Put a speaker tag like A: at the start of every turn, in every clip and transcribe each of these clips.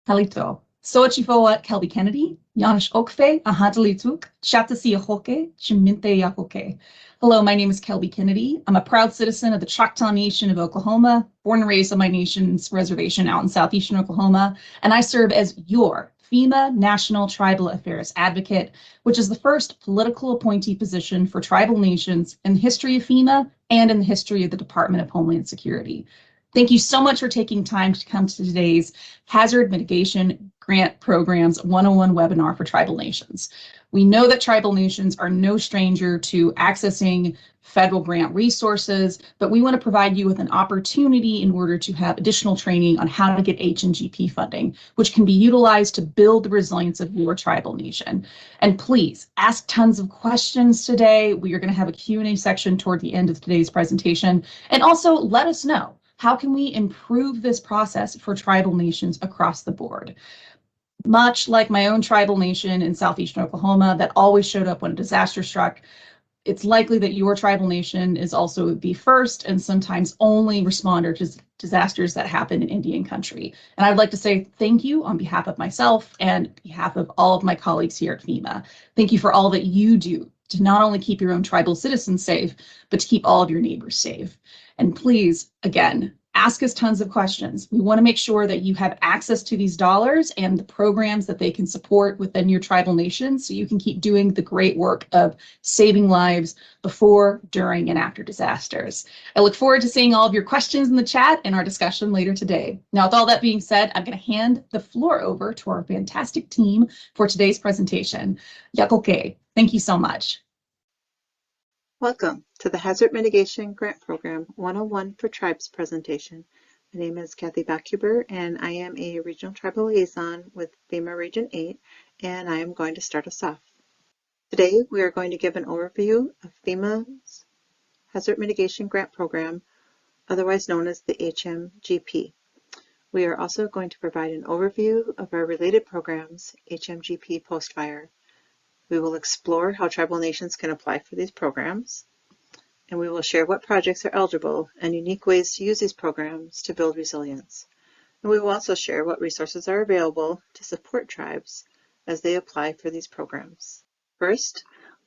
A: Halito. Sochifoa Kelby Kennedy, Yanish Okfe, Ahadalituk, Chatasi Ahoke, Chiminte Yakoke. Hello, my name is Kelby Kennedy. I'm a proud citizen of the Choctaw Nation of Oklahoma, born and raised on my nation's reservation out in southeastern Oklahoma, and I serve as your FEMA National Tribal Affairs Advocate, which is the first political appointee position for tribal nations in the history of FEMA and in the history of the Department of Homeland Security. Thank you so much for taking time to come to today's Hazard Mitigation Grant Program's 101 webinar for tribal nations. We know that tribal nations are no stranger to accessing federal grant resources, but we want to provide you with an opportunity in order to have additional training on how to get HMGP funding, which can be utilized to build the resilience of your tribal nation. And please ask tons of questions today. We are going to have a Q&A section toward the end of today's presentation. And also let us know, how can we improve this process for tribal nations across the board? Much like my own tribal nation in southeastern Oklahoma that always showed up when a disaster struck, it's likely that your tribal nation is also the first and sometimes only responder to disasters that happen in Indian country. And I'd like to say thank you on behalf of myself and behalf of all of my colleagues here at FEMA. Thank you for all that you do to not only keep your own tribal citizens safe, but to keep all of your neighbors safe. And please, again, ask us tons of questions. We want to make sure that you have access to these dollars and the programs that they can support within your tribal nation so you can keep doing the great work of saving lives before, during, and after disasters. I look forward to seeing all of your questions in the chat and our discussion later today. Now, with all that being said, I'm going to hand the floor over to our fantastic team for today's presentation. Yakoke, thank you so much.
B: Welcome to the Hazard Mitigation Grant Program 101 for Tribes presentation. My name is Kathy Bakuber and I am a Regional Tribal Liaison with FEMA Region 8, and I am going to start us off. Today we are going to give an overview of FEMA's Hazard Mitigation Grant Program, otherwise known as the HMGP. We are also going to provide an overview of our related programs, HMGP Post Fire. We will explore how tribal nations can apply for these programs, and we will share what projects are eligible and unique ways to use these programs to build resilience. And we will also share what resources are available to support tribes as they apply for these programs. First,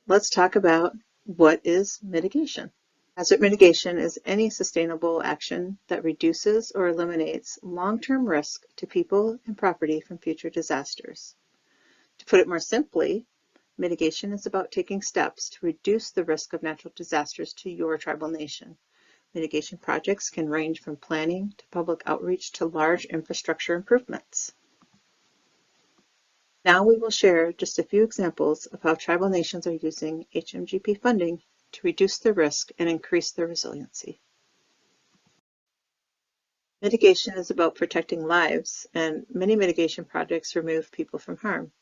B: let's talk about what is mitigation. Hazard mitigation is any sustainable action that reduces or eliminates long-term risk to people and property from future disasters. To put it more simply, mitigation is about taking steps to reduce the risk of natural disasters to your tribal nation. Mitigation projects can range from planning to public outreach to large infrastructure improvements. Now we will share just a few examples of how tribal nations are using HMGP funding to reduce their risk and increase their resiliency. Mitigation is about protecting lives, and many mitigation projects remove people from harm.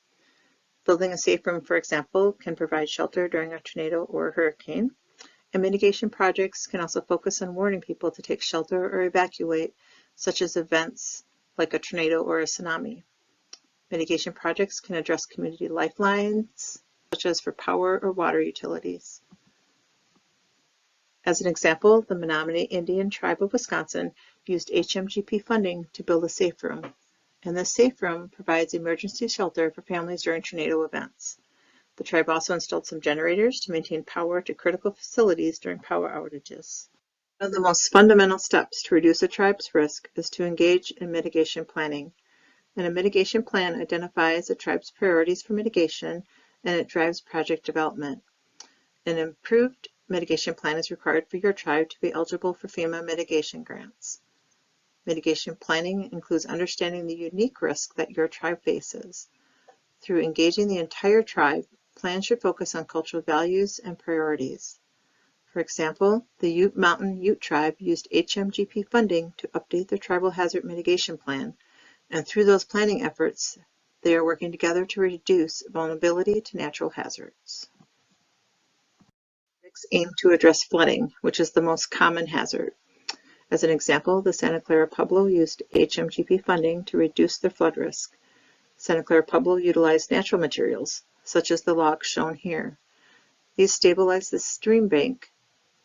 B: Building a safe room, for example, can provide shelter during a tornado or a hurricane, and mitigation projects can also focus on warning people to take shelter or evacuate, such as events like a tornado or a tsunami. Mitigation projects can address community lifelines, such as for power or water utilities. As an example, the Menominee Indian Tribe of Wisconsin used HMGP funding to build a safe room. And this safe room provides emergency shelter for families during tornado events. The tribe also installed some generators to maintain power to critical facilities during power outages. One of the most fundamental steps to reduce a tribe's risk is to engage in mitigation planning. And a mitigation plan identifies a tribe's priorities for mitigation, and it drives project development. An improved mitigation plan is required for your tribe to be eligible for FEMA mitigation grants. Mitigation planning includes understanding the unique risk that your tribe faces. Through engaging the entire tribe, plans should focus on cultural values and priorities. For example, the Ute Mountain Ute Tribe used HMGP funding to update their tribal hazard mitigation plan, and through those planning efforts, they are working together to reduce vulnerability to natural hazards. Projects aim to address flooding, which is the most common hazard. As an example, the Santa Clara Pueblo used HMGP funding to reduce their flood risk. Santa Clara Pueblo utilized natural materials, such as the logs shown here. These stabilized the stream bank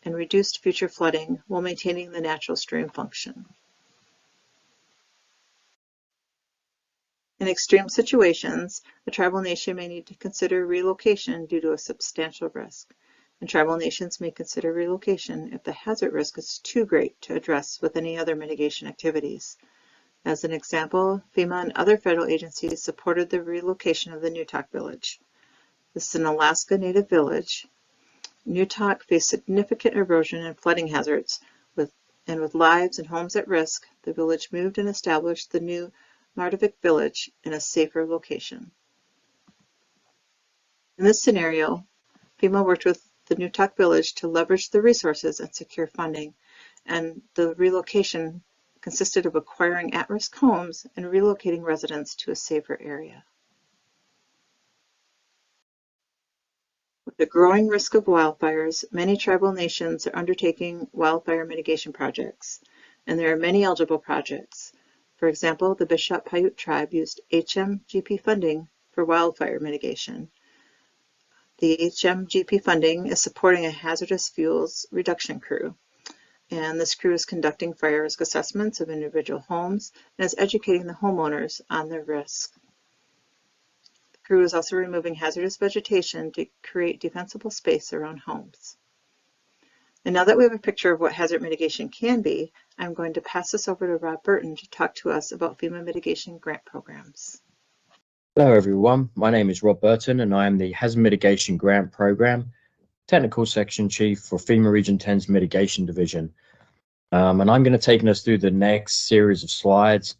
B: and reduced future flooding while maintaining the natural stream function. In extreme situations, a tribal nation may need to consider relocation due to a substantial risk, and tribal nations may consider relocation if the hazard risk is too great to address with any other mitigation activities. As an example, FEMA and other federal agencies supported the relocation of the Newtok village. This is an Alaska Native village. Newtok faced significant erosion and flooding hazards, with lives and homes at risk. The village moved and established the new Mardavik village in a safer location. In this scenario, FEMA worked with the Newtok village to leverage the resources and secure funding, and the relocation consisted of acquiring at-risk homes and relocating residents to a safer area. With the growing risk of wildfires, many tribal nations are undertaking wildfire mitigation projects, and there are many eligible projects. For example, the Bishop Paiute tribe used HMGP funding for wildfire mitigation. The HMGP funding is supporting a hazardous fuels reduction crew, and this crew is conducting fire risk assessments of individual homes and is educating the homeowners on their risk. The crew is also removing hazardous vegetation to create defensible space around homes. And now that we have a picture of what hazard mitigation can be, I'm going to pass this over to Rob Burton to talk to us about FEMA mitigation grant programs.
C: Hello everyone, my name is Rob Burton and I am the Hazard Mitigation Grant Program Technical Section Chief for FEMA Region 10's Mitigation Division. And I'm going to take us through the next series of slides.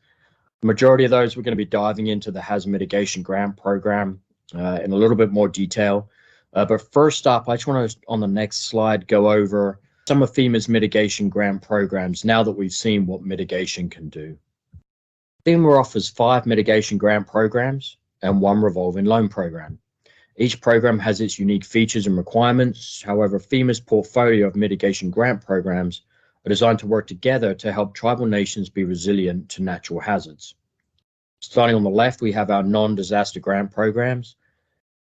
C: The majority of those we're going to be diving into the Hazard Mitigation Grant Program in a little bit more detail. But first up, I just want to, on the next slide, go over some of FEMA's mitigation grant programs now that we've seen what mitigation can do. FEMA offers 5 mitigation grant programs and 1 revolving loan program. Each program has its unique features and requirements. However, FEMA's portfolio of mitigation grant programs are designed to work together to help tribal nations be resilient to natural hazards. Starting on the left, we have our non-disaster grant programs,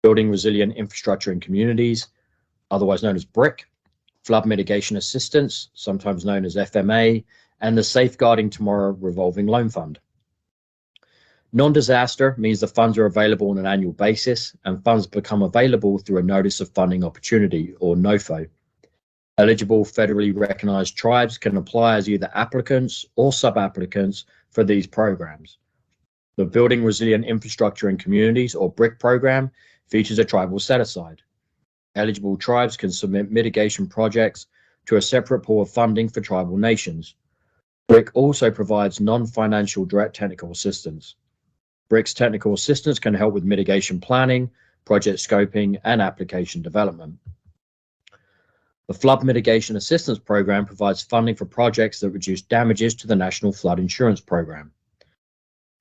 C: Building Resilient Infrastructure in Communities, otherwise known as BRIC, Flood Mitigation Assistance, sometimes known as FMA, and the Safeguarding Tomorrow Revolving Loan Fund. Non-disaster means the funds are available on an annual basis, and funds become available through a Notice of Funding Opportunity, or NOFO. Eligible federally recognized tribes can apply as either applicants or sub-applicants for these programs. The Building Resilient Infrastructure in Communities, or BRIC program, features a tribal set-aside. Eligible tribes can submit mitigation projects to a separate pool of funding for tribal nations. BRIC also provides non-financial direct technical assistance. BRIC's technical assistance can help with mitigation planning, project scoping, and application development. The Flood Mitigation Assistance Program provides funding for projects that reduce damages to the National Flood Insurance Program.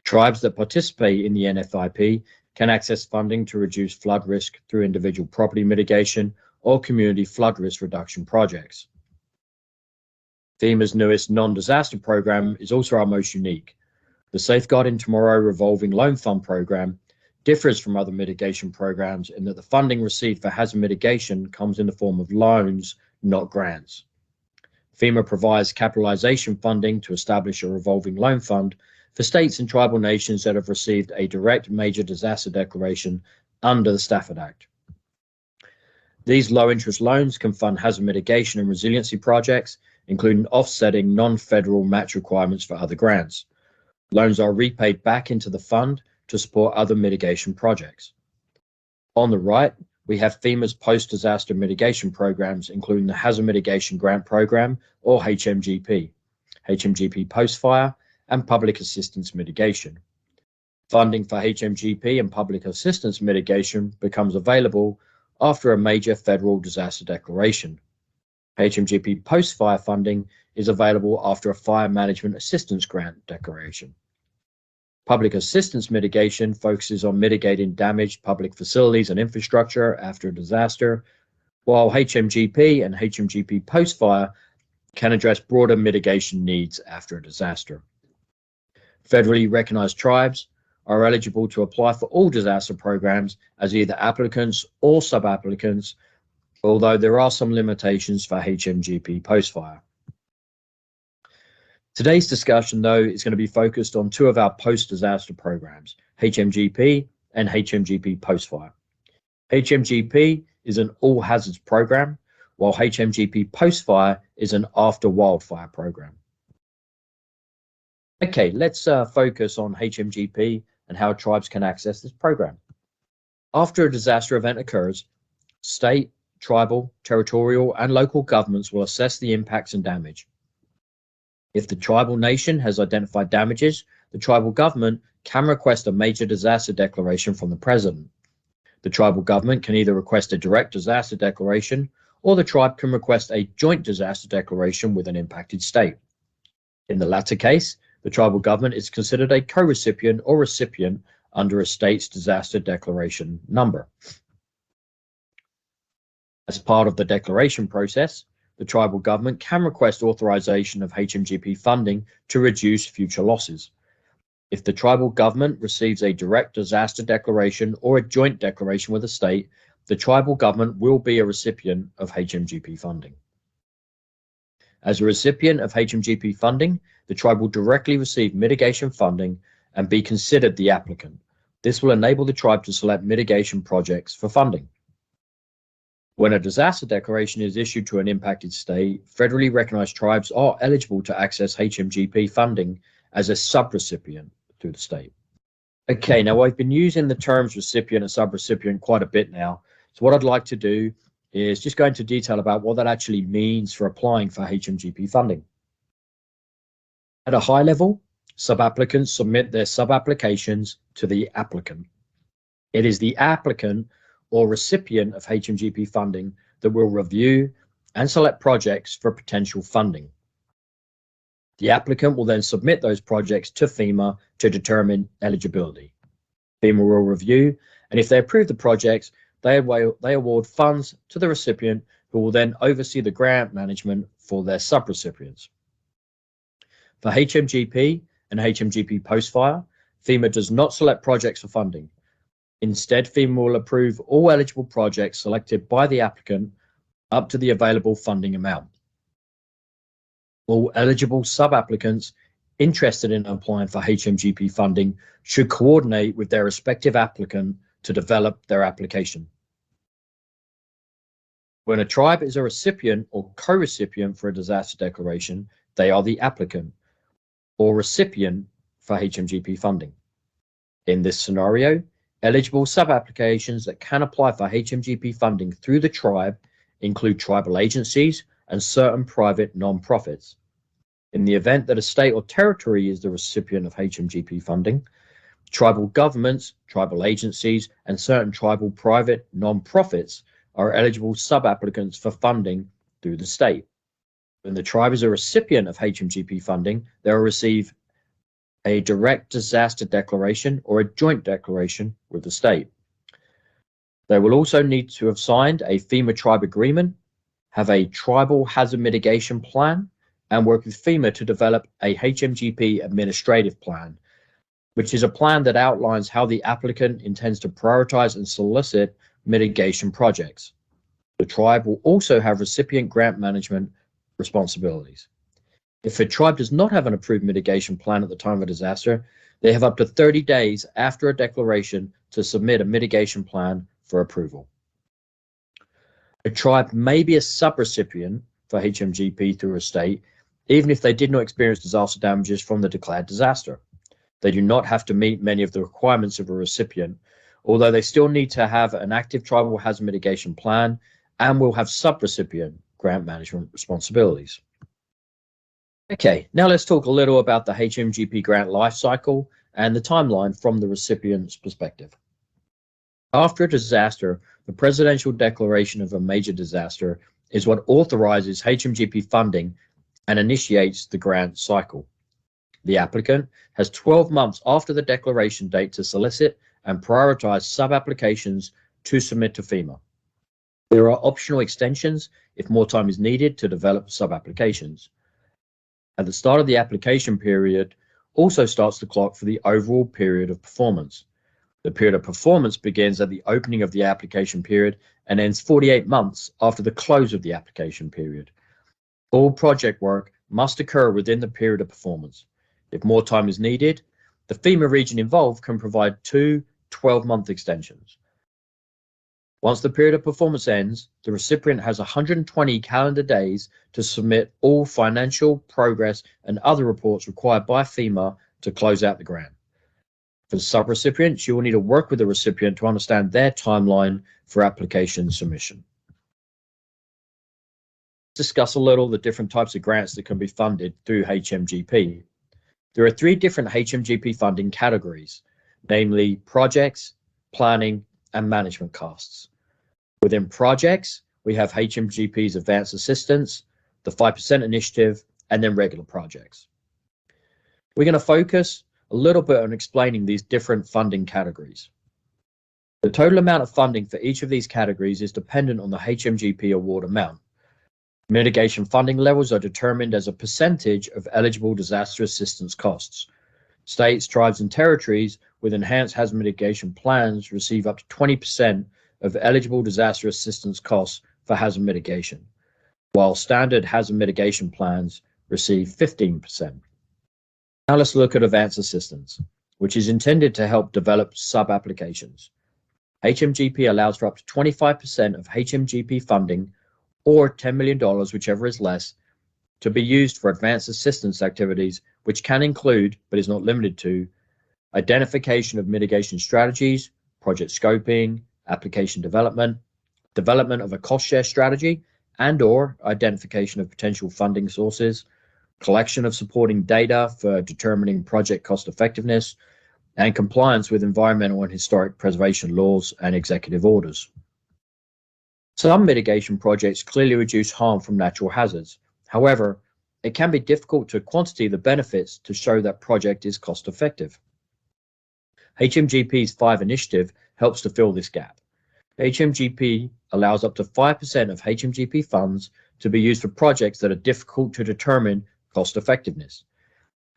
C: Tribes that participate in the NFIP can access funding to reduce flood risk through individual property mitigation or community flood risk reduction projects. FEMA's newest non-disaster program is also our most unique. The Safeguarding Tomorrow Revolving Loan Fund program differs from other mitigation programs in that the funding received for hazard mitigation comes in the form of loans, not grants. FEMA provides capitalization funding to establish a revolving loan fund for states and tribal nations that have received a direct major disaster declaration under the Stafford Act. These low-interest loans can fund hazard mitigation and resiliency projects, including offsetting non-federal match requirements for other grants. Loans are repaid back into the fund to support other mitigation projects. On the right, we have FEMA's post-disaster mitigation programs, including the Hazard Mitigation Grant Program, or HMGP, HMGP Post Fire, and Public Assistance Mitigation. Funding for HMGP and Public Assistance Mitigation becomes available after a major federal disaster declaration. HMGP Post-Fire funding is available after a Fire Management Assistance Grant declaration. Public Assistance Mitigation focuses on mitigating damaged public facilities and infrastructure after a disaster, while HMGP and HMGP Post-Fire can address broader mitigation needs after a disaster. Federally recognized tribes are eligible to apply for all disaster programs as either applicants or sub-applicants, although there are some limitations for HMGP Post-Fire. Today's discussion, though, is going to be focused on 2 of our post-disaster programs, HMGP, and HMGP Post Fire. HMGP is an all hazards program, while HMGP Post Fire is an after wildfire program. Okay, let's focus on HMGP and how tribes can access this program. After a disaster event occurs, state, tribal, territorial, and local governments will assess the impacts and damage. If the tribal nation has identified damages, the tribal government can request a major disaster declaration from the president. The tribal government can either request a direct disaster declaration, or the tribe can request a joint disaster declaration with an impacted state. In the latter case, the tribal government is considered a co-recipient or recipient under a state's disaster declaration number. As part of the declaration process, the tribal government can request authorization of HMGP funding to reduce future losses. If the tribal government receives a direct disaster declaration or a joint declaration with the state, the tribal government will be a recipient of HMGP funding. As a recipient of HMGP funding, the tribe will directly receive mitigation funding and be considered the applicant. This will enable the tribe to select mitigation projects for funding. When a disaster declaration is issued to an impacted state, federally recognized tribes are eligible to access HMGP funding as a subrecipient through the state. Okay, now I've been using the terms recipient and subrecipient quite a bit now. So what I'd like to do is just go into detail about what that actually means for applying for HMGP funding. At a high level, sub-applicants submit their sub-applications to the applicant. It is the applicant or recipient of HMGP funding that will review and select projects for potential funding. The applicant will then submit those projects to FEMA to determine eligibility. FEMA will review, and if they approve the projects, they award funds to the recipient, who will then oversee the grant management for their subrecipients. For HMGP and HMGP Post Fire, FEMA does not select projects for funding. Instead, FEMA will approve all eligible projects selected by the applicant up to the available funding amount. All eligible sub-applicants interested in applying for HMGP funding should coordinate with their respective applicant to develop their application. When a tribe is a recipient or co-recipient for a disaster declaration, they are the applicant or recipient for HMGP funding. In this scenario, eligible sub-applications that can apply for HMGP funding through the tribe include tribal agencies and certain private non-profits. In the event that a state or territory is the recipient of HMGP funding, tribal governments, tribal agencies, and certain tribal private non-profits are eligible sub-applicants for funding through the state. When the tribe is a recipient of HMGP funding, they will receive a direct disaster declaration or a joint declaration with the state. They will also need to have signed a FEMA tribe agreement, have a tribal hazard mitigation plan, and work with FEMA to develop a HMGP administrative plan, which is a plan that outlines how the applicant intends to prioritize and solicit mitigation projects. The tribe will also have recipient grant management responsibilities. If a tribe does not have an approved mitigation plan at the time of a disaster, they have up to 30 days after a declaration to submit a mitigation plan for approval. A tribe may be a subrecipient for HMGP through a state, even if they did not experience disaster damages from the declared disaster. They do not have to meet many of the requirements of a recipient, although they still need to have an active tribal hazard mitigation plan and will have subrecipient grant management responsibilities. Okay, now let's talk a little about the HMGP grant lifecycle and the timeline from the recipient's perspective. After a disaster, the Presidential Declaration of a Major Disaster is what authorizes HMGP funding and initiates the grant cycle. The applicant has 12 months after the declaration date to solicit and prioritize sub-applications to submit to FEMA. There are optional extensions if more time is needed to develop sub-applications. At the start of the application period also starts the clock for the overall period of performance. The period of performance begins at the opening of the application period and ends 48 months after the close of the application period. All project work must occur within the period of performance. If more time is needed, The FEMA region involved can provide 2 12-month extensions. Once the period of performance ends, the recipient has 120 calendar days to submit all financial, progress, and other reports required by FEMA to close out the grant. For the subrecipients, you will need to work with the recipient to understand their timeline for application submission. Let's discuss a little the different types of grants that can be funded through HMGP. There are 3 different HMGP funding categories, namely projects, planning, and management costs. Within projects, we have HMGP's Advanced Assistance, the 5% Initiative, and then regular projects. We're going to focus a little bit on explaining these different funding categories. The total amount of funding for each of these categories is dependent on the HMGP award amount. Mitigation funding levels are determined as a percentage of eligible disaster assistance costs. States, tribes, and territories with enhanced hazard mitigation plans receive up to 20% of eligible disaster assistance costs for hazard mitigation, while standard hazard mitigation plans receive 15%. Now let's look at advanced assistance, which is intended to help develop sub-applications. HMGP allows for up to 25% of HMGP funding, or $10 million, whichever is less, to be used for advanced assistance activities, which can include, but is not limited to, identification of mitigation strategies, project scoping, application development, development of a cost share strategy, and/or identification of potential funding sources, collection of supporting data for determining project cost effectiveness, and compliance with environmental and historic preservation laws and executive orders. Some mitigation projects clearly reduce harm from natural hazards. However, it can be difficult to quantify the benefits to show that project is cost effective. HMGP's 5 initiative helps to fill this gap. HMGP allows up to 5% of HMGP funds to be used for projects that are difficult to determine cost effectiveness.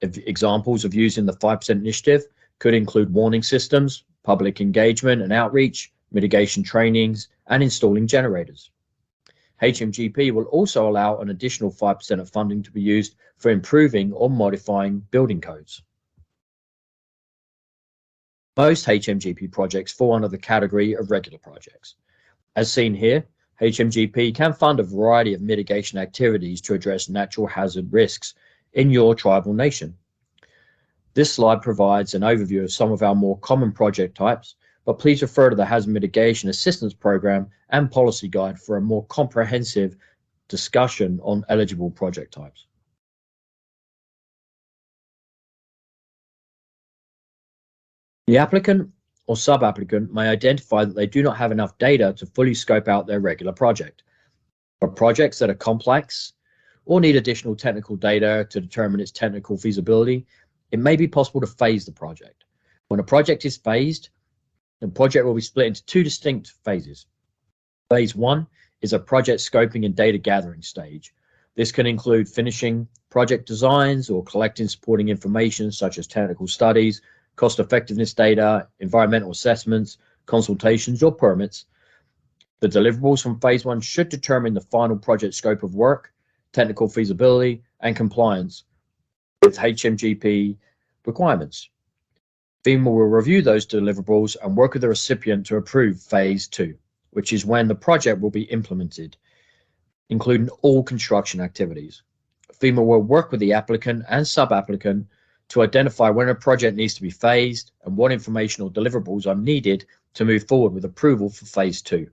C: Examples of using the 5% initiative could include warning systems, public engagement and outreach, mitigation trainings, and installing generators. HMGP will also allow an additional 5% of funding to be used for improving or modifying building codes. Most HMGP projects fall under the category of regular projects. As seen here, HMGP can fund a variety of mitigation activities to address natural hazard risks in your tribal nation. This slide provides an overview of some of our more common project types, but please refer to the Hazard Mitigation Assistance Program and Policy Guide for a more comprehensive discussion on eligible project types. The applicant or sub-applicant may identify that they do not have enough data to fully scope out their regular project. For projects that are complex or need additional technical data to determine its technical feasibility, it may be possible to phase the project. When a project is phased, the project will be split into 2 distinct phases. Phase 1 is a project scoping and data gathering stage. This can include finishing project designs or collecting supporting information such as technical studies, cost effectiveness data, environmental assessments, consultations, or permits. The deliverables from phase 1 should determine the final project scope of work, technical feasibility, and compliance with HMGP requirements. FEMA will review those deliverables and work with the recipient to approve phase 2, which is when the project will be implemented, including all construction activities. FEMA will work with the applicant and sub-applicant to identify when a project needs to be phased and what information or deliverables are needed to move forward with approval for phase 2.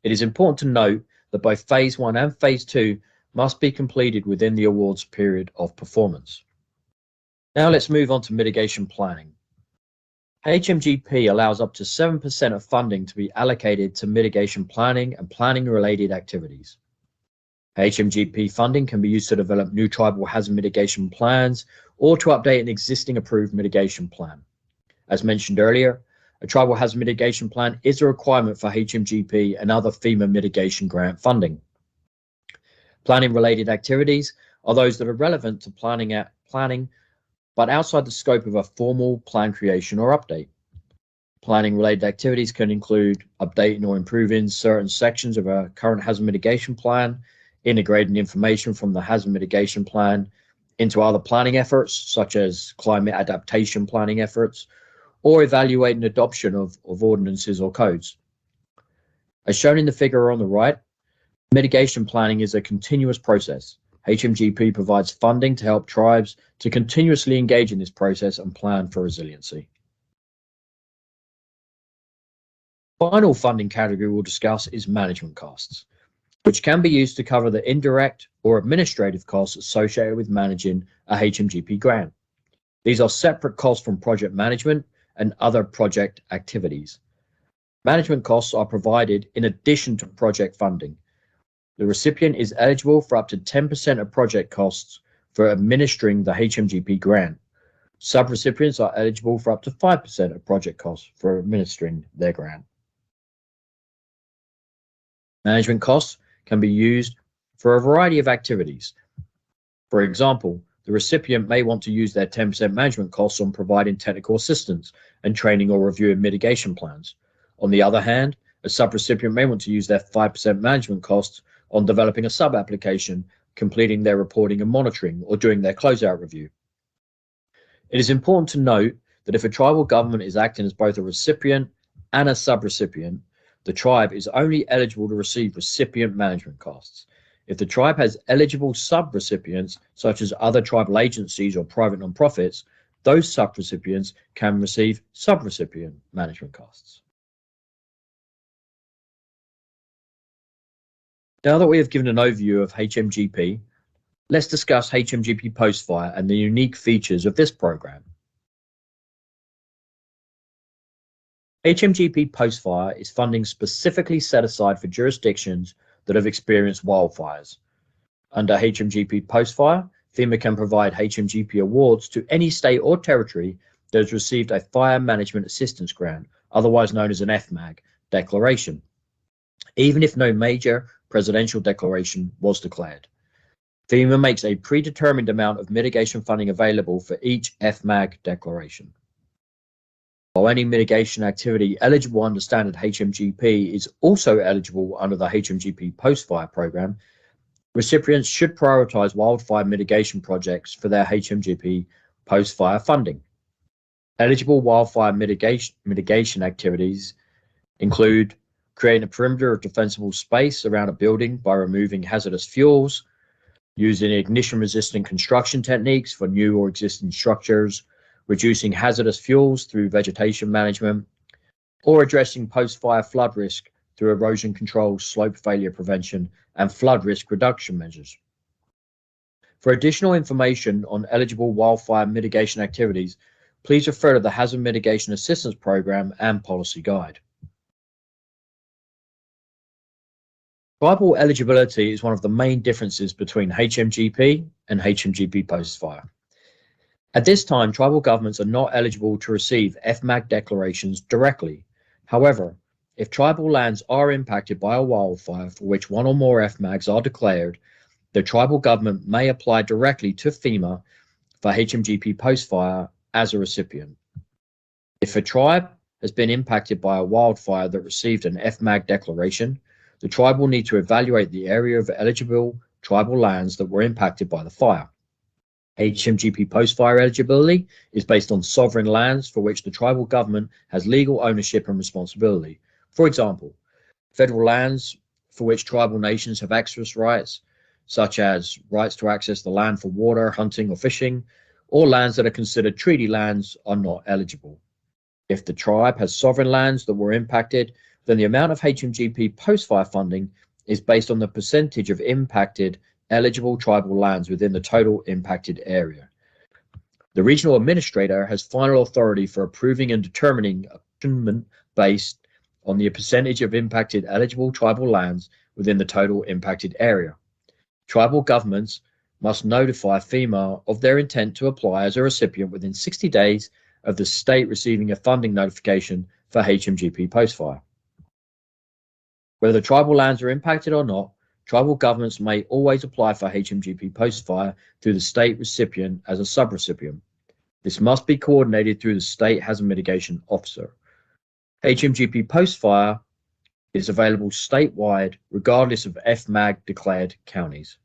C: It is important to note that both phase 1 and phase 2 must be completed within the awards period of performance. Now let's move on to mitigation planning. HMGP allows up to 7% of funding to be allocated to mitigation planning and planning-related activities. HMGP funding can be used to develop new tribal hazard mitigation plans or to update an existing approved mitigation plan. As mentioned earlier, a tribal hazard mitigation plan is a requirement for HMGP and other FEMA mitigation grant funding. Planning-related activities are those that are relevant to planning but outside the scope of a formal plan creation or update. Planning-related activities can include updating or improving certain sections of a current hazard mitigation plan, integrating information from the hazard mitigation plan, into other planning efforts, such as climate adaptation planning efforts, or evaluating adoption of ordinances or codes. As shown in the figure on the right, mitigation planning is a continuous process. HMGP provides funding to help tribes to continuously engage in this process and plan for resiliency. Final funding category we'll discuss is management costs, which can be used to cover the indirect or administrative costs associated with managing a HMGP grant. These are separate costs from project management and other project activities. Management costs are provided in addition to project funding. The recipient is eligible for up to 10% of project costs for administering the HMGP grant. Subrecipients are eligible for up to 5% of project costs for administering their grant. Management costs can be used for a variety of activities. For example, the recipient may want to use their 10% management costs on providing technical assistance and training or reviewing mitigation plans. On the other hand, a subrecipient may want to use their 5% management costs on developing a sub-application, completing their reporting and monitoring, or doing their closeout review. It is important to note that if a tribal government is acting as both a recipient and a subrecipient, the tribe is only eligible to receive recipient management costs. If the tribe has eligible subrecipients, such as other tribal agencies or private nonprofits, those subrecipients can receive subrecipient management costs. Now that we have given an overview of HMGP, let's discuss HMGP Post Fire and the unique features of this program. HMGP Post Fire is funding specifically set aside for jurisdictions that have experienced wildfires. Under HMGP Post Fire, FEMA can provide HMGP awards to any state or territory that has received a Fire Management Assistance Grant, otherwise known as an FMAG, declaration, even if no major presidential declaration was declared. FEMA makes a predetermined amount of mitigation funding available for each FMAG declaration. While any mitigation activity eligible under standard HMGP is also eligible under the HMGP Post Fire program, recipients should prioritize wildfire mitigation projects for their HMGP Post Fire funding. Eligible wildfire mitigation activities include creating a perimeter of defensible space around a building by removing hazardous fuels, using ignition-resistant construction techniques for new or existing structures, reducing hazardous fuels through vegetation management, or addressing post-fire flood risk through erosion control, slope failure prevention, and flood risk reduction measures. For additional information on eligible wildfire mitigation activities, please refer to the Hazard Mitigation Assistance Program and Policy Guide. Tribal eligibility is one of the main differences between HMGP and HMGP Post Fire. At this time, tribal governments are not eligible to receive FMAG declarations directly. However, if tribal lands are impacted by a wildfire for which one or more FMAGs are declared, the tribal government may apply directly to FEMA for HMGP Post Fire as a recipient. If a tribe has been impacted by a wildfire that received an FMAG declaration, the tribe will need to evaluate the area of eligible tribal lands that were impacted by the fire. HMGP Post Fire eligibility is based on sovereign lands for which the tribal government has legal ownership and responsibility. For example, federal lands for which tribal nations have access rights, such as rights to access the land for water, hunting, or fishing, or lands that are considered treaty lands are not eligible. If the tribe has sovereign lands that were impacted, then the amount of HMGP Post Fire funding is based on the percentage of impacted eligible tribal lands within the total impacted area. The regional administrator has final authority for approving and determining apportionment based on the percentage of impacted eligible tribal lands within the total impacted area. Tribal governments must notify FEMA of their intent to apply as a recipient within 60 days of the state receiving a funding notification for HMGP Post Fire. Whether the tribal lands are impacted or not, tribal governments may always apply for HMGP Post Fire through the state recipient as a subrecipient. This must be coordinated through the state hazard mitigation officer. HMGP Post Fire is available statewide regardless of FMAG declared counties.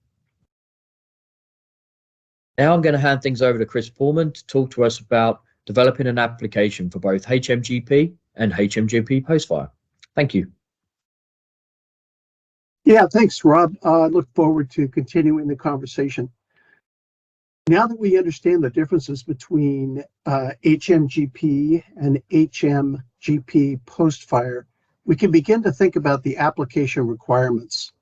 C: Now I'm going to hand things over to Chris Pullman to talk to us about developing an application for both HMGP and HMGP Post Fire. Thank you.
D: Yeah, thanks, Rob. I look forward to continuing the conversation. Now that we understand the differences between HMGP and HMGP Post Fire, we can begin to think about the application requirements.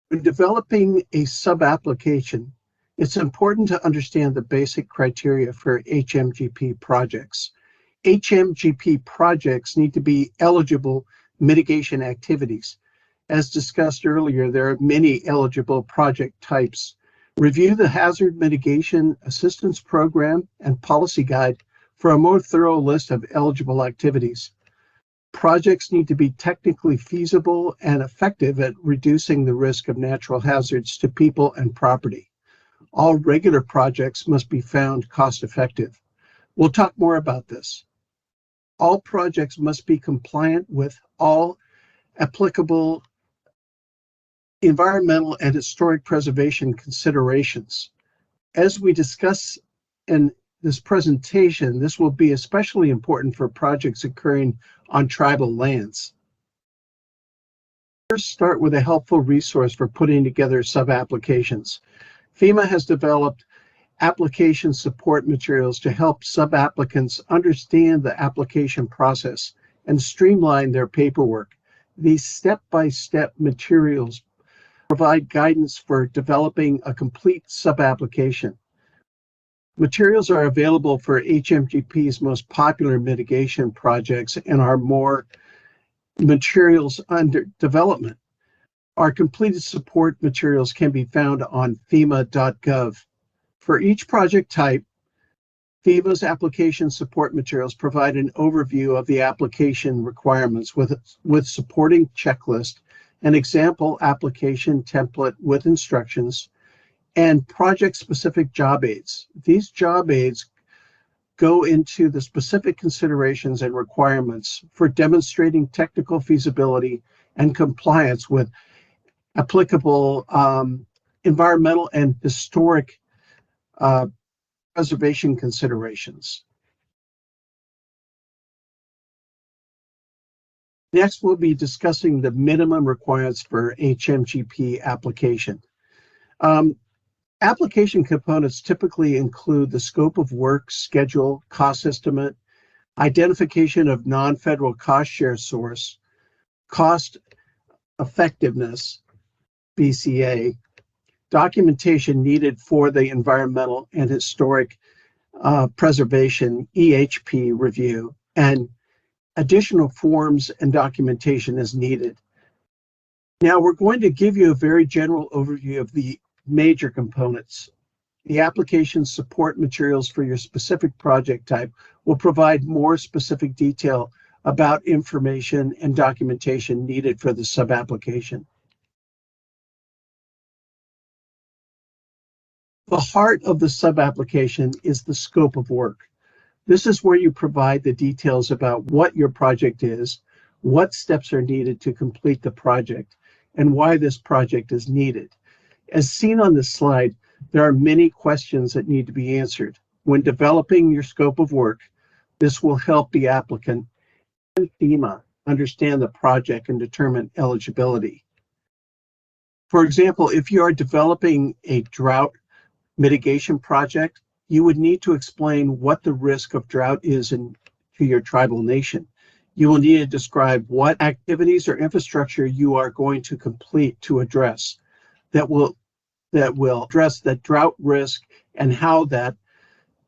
D: When developing a sub-application, it's important to understand the basic criteria for HMGP projects. HMGP projects need to be eligible mitigation activities. As discussed earlier, there are many eligible project types. Review the Hazard Mitigation Assistance Program and Policy Guide for a more thorough list of eligible activities. Projects need to be technically feasible and effective at reducing the risk of natural hazards to people and property. All regular projects must be found cost-effective. We'll talk more about this. All projects must be compliant with all applicable environmental and historic preservation considerations. As we discuss in this presentation, this will be especially important for projects occurring on tribal lands. First, start with a helpful resource for putting together sub-applications. FEMA has developed application support materials to help sub-applicants understand the application process and streamline their paperwork. These step-by-step materials provide guidance for developing a complete sub-application. Materials are available for HMGP's most popular mitigation projects and are more materials under development. Our completed support materials can be found on FEMA.gov. For each project type, FEMA's application support materials provide an overview of the application requirements with supporting checklist, an example application template with instructions, and project-specific job aids. These job aids go into the specific considerations and requirements for demonstrating technical feasibility and compliance with applicable environmental and historic preservation considerations. Next, we'll be discussing the minimum requirements for HMGP application. Application components typically include the scope of work, schedule, cost estimate, identification of non-federal cost share source, cost effectiveness, BCA, documentation needed for the environmental and historic preservation, EHP review, and additional forms and documentation as needed. Now we're going to give you a very general overview of the major components. The application support materials for your specific project type will provide more specific detail about information and documentation needed for the sub-application. The heart of the sub-application is the scope of work. This is where you provide the details about what your project is, what steps are needed to complete the project, and why this project is needed. As seen on this slide, there are many questions that need to be answered. When developing your scope of work, this will help the applicant and FEMA understand the project and determine eligibility. For example, if you are developing a drought mitigation project, you would need to explain what the risk of drought is to your tribal nation. You will need to describe what activities or infrastructure you are going to complete to address that will address that drought risk and how that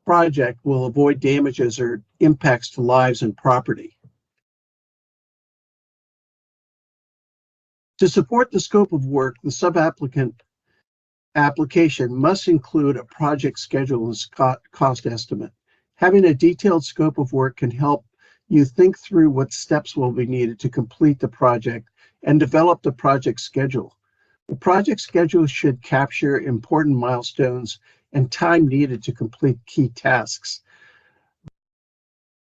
D: project will avoid damages or impacts to lives and property. To support the scope of work, the sub-applicant application must include a project schedule and cost estimate. Having a detailed scope of work can help you think through what steps will be needed to complete the project and develop the project schedule. The project schedule should capture important milestones and time needed to complete key tasks.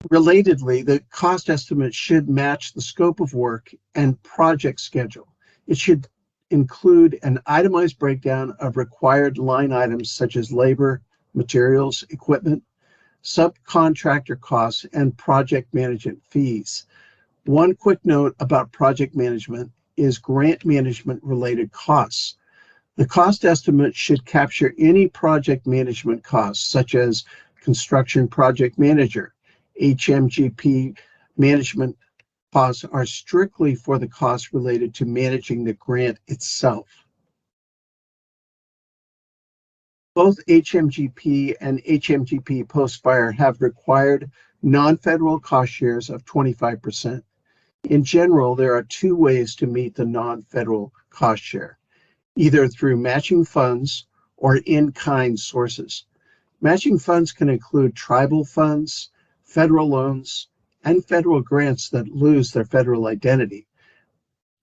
D: Relatedly, the cost estimate should match the scope of work and project schedule. It should include an itemized breakdown of required line items such as labor, materials, equipment, subcontractor costs, and project management fees. One quick note about project management is grant management related costs. The cost estimate should capture any project management costs, such as construction project manager. HMGP management costs are strictly for the costs related to managing the grant itself. Both HMGP and HMGP Post Fire have required non-federal cost shares of 25%. In general, there are two ways to meet the non-federal cost share, either through matching funds or in-kind sources. Matching funds can include tribal funds, federal loans, and federal grants that lose their federal identity.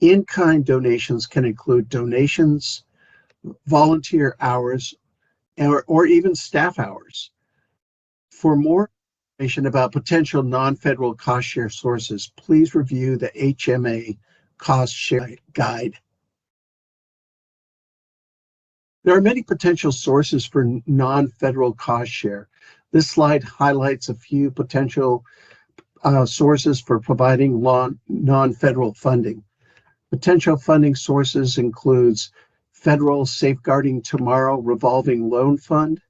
D: In-kind donations can include donations, volunteer hours, or even staff hours. For more information about potential non-federal cost share sources, please review the HMA Cost Share Guide. There are many potential sources for non-federal cost share. This slide highlights a few potential sources for providing non-federal funding. Potential funding sources includes Federal Safeguarding Tomorrow Revolving Loan Fund,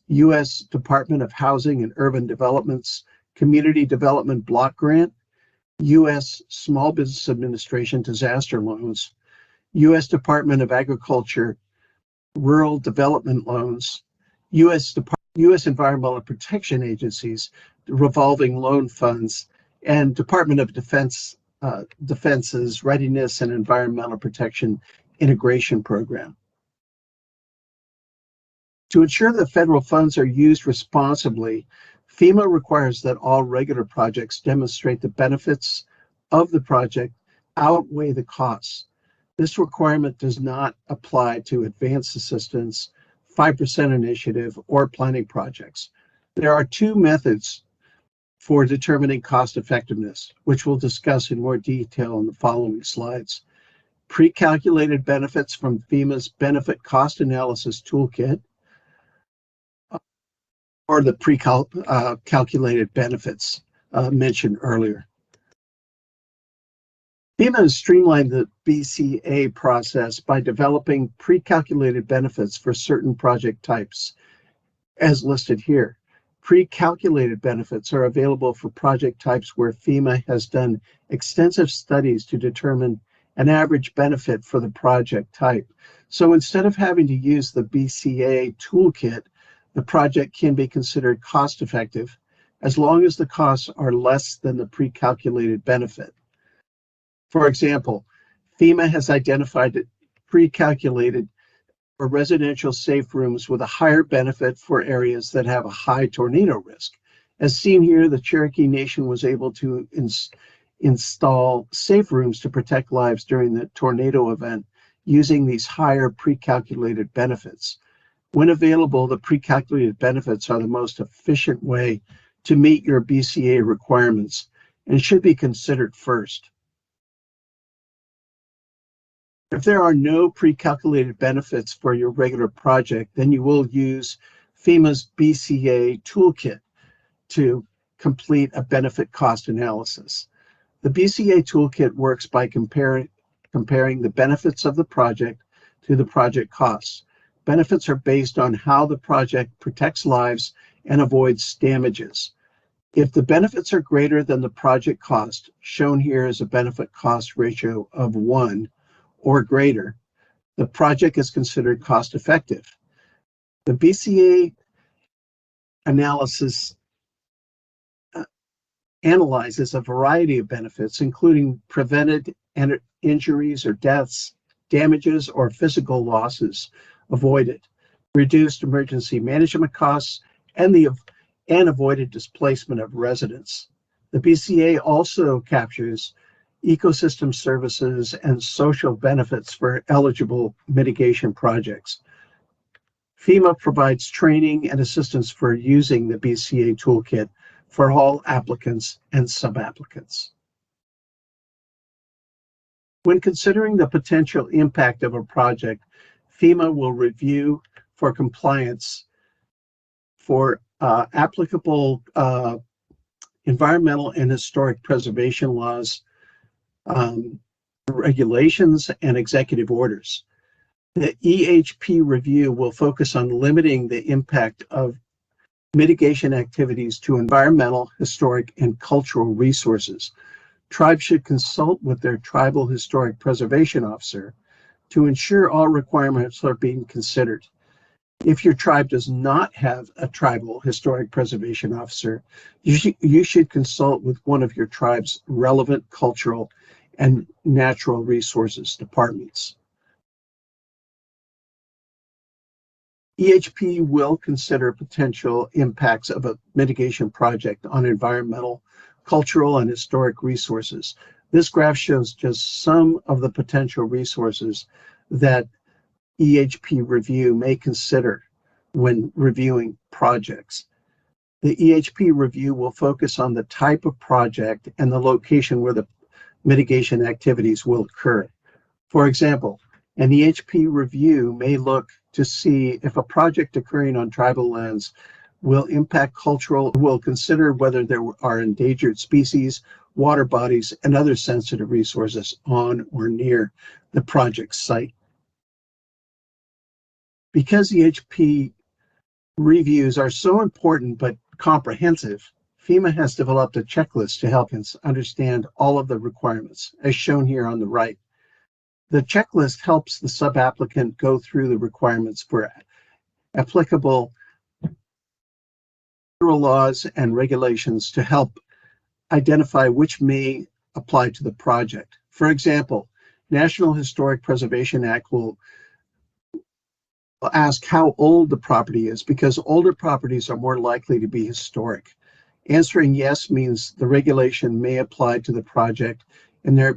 D: U.S. Department of Housing and Urban Development's Community Development Block Grant, U.S. Small Business Administration Disaster Loans, U.S. Department of Agriculture Rural Development Loans, U.S. Environmental Protection Agencies Revolving Loan Funds, and Department of Defense's Readiness and Environmental Protection Integration Program. To ensure that federal funds are used responsibly, FEMA requires that all regular projects demonstrate the benefits of the project outweigh the costs. This requirement does not apply to advanced assistance, 5% initiative, or planning projects. There are two methods for determining cost effectiveness, which we'll discuss in more detail in the following slides. Pre-calculated benefits from FEMA's Benefit Cost Analysis Toolkit, or the pre-calculated benefits mentioned earlier. FEMA has streamlined the BCA process by developing pre-calculated benefits for certain project types, as listed here. Pre-calculated benefits are available for project types where FEMA has done extensive studies to determine an average benefit for the project type. So instead of having to use the BCA toolkit, the project can be considered cost-effective as long as the costs are less than the pre-calculated benefit. For example, FEMA has identified pre-calculated for residential safe rooms with a higher benefit for areas that have a high tornado risk. As seen here, the Cherokee Nation was able to install safe rooms to protect lives during the tornado event using these higher pre-calculated benefits. When available, the pre-calculated benefits are the most efficient way to meet your BCA requirements and should be considered first. If there are no pre-calculated benefits for your regular project, then you will use FEMA's BCA toolkit to complete a benefit cost analysis. The BCA toolkit works by comparing the benefits of the project to the project costs. Benefits are based on how the project protects lives and avoids damages. If the benefits are greater than the project cost, shown here as a benefit cost ratio of 1 or greater, the project is considered cost effective. The BCA analysis analyzes a variety of benefits, including prevented injuries or deaths, damages or physical losses avoided, reduced emergency management costs, and avoided displacement of residents. The BCA also captures ecosystem services and social benefits for eligible mitigation projects. FEMA provides training and assistance for using the BCA toolkit for all applicants and sub-applicants. When considering the potential impact of a project, FEMA will review for compliance for applicable environmental and historic preservation laws, regulations, and executive orders. The EHP review will focus on limiting the impact of mitigation activities to environmental, historic, and cultural resources. Tribes should consult with their tribal historic preservation officer to ensure all requirements are being considered. If your tribe does not have a tribal historic preservation officer, you should consult with one of your tribe's relevant cultural and natural resources departments. EHP will consider potential impacts of a mitigation project on environmental, cultural, and historic resources. This graph shows just some of the potential resources that EHP review may consider when reviewing projects. The EHP review will focus on the type of project and the location where the mitigation activities will occur. For example, an EHP review may look to see if a project occurring on tribal lands will impact will consider whether there are endangered species, water bodies, and other sensitive resources on or near the project site. Because EHP reviews are so important but comprehensive, FEMA has developed a checklist to help us understand all of the requirements, as shown here on the right. The checklist helps the sub-applicant go through the requirements for applicable federal laws and regulations to help identify which may apply to the project. For example, National Historic Preservation Act will ask how old the property is, because older properties are more likely to be historic. Answering yes means the regulation may apply to the project, and there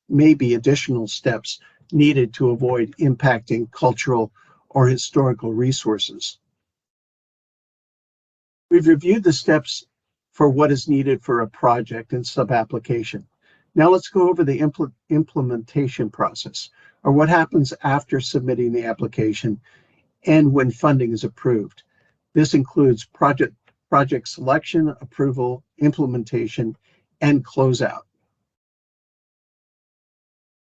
D: may be additional steps needed to avoid impacting cultural or historical resources. We've reviewed the steps for what is needed for a project and sub-application. Now let's go over the implementation process, or what happens after submitting the application and when funding is approved. This includes project selection, approval, implementation, and closeout.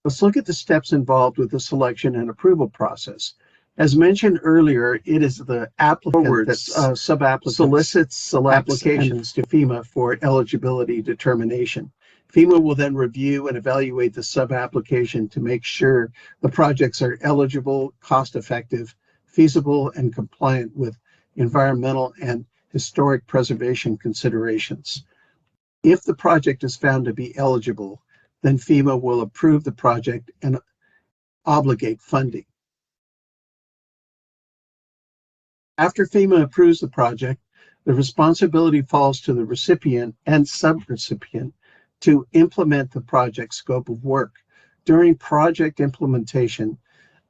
D: Let's look at the steps involved with the selection and approval process. As mentioned earlier, it is the applicant that sub-applicant solicits applications to FEMA for eligibility determination. FEMA will then review and evaluate the sub-application to make sure the projects are eligible, cost-effective, feasible, and compliant with environmental and historic preservation considerations. If the project is found to be eligible, then FEMA will approve the project and obligate funding. After FEMA approves the project, the responsibility falls to the recipient and subrecipient to implement the project scope of work. During project implementation,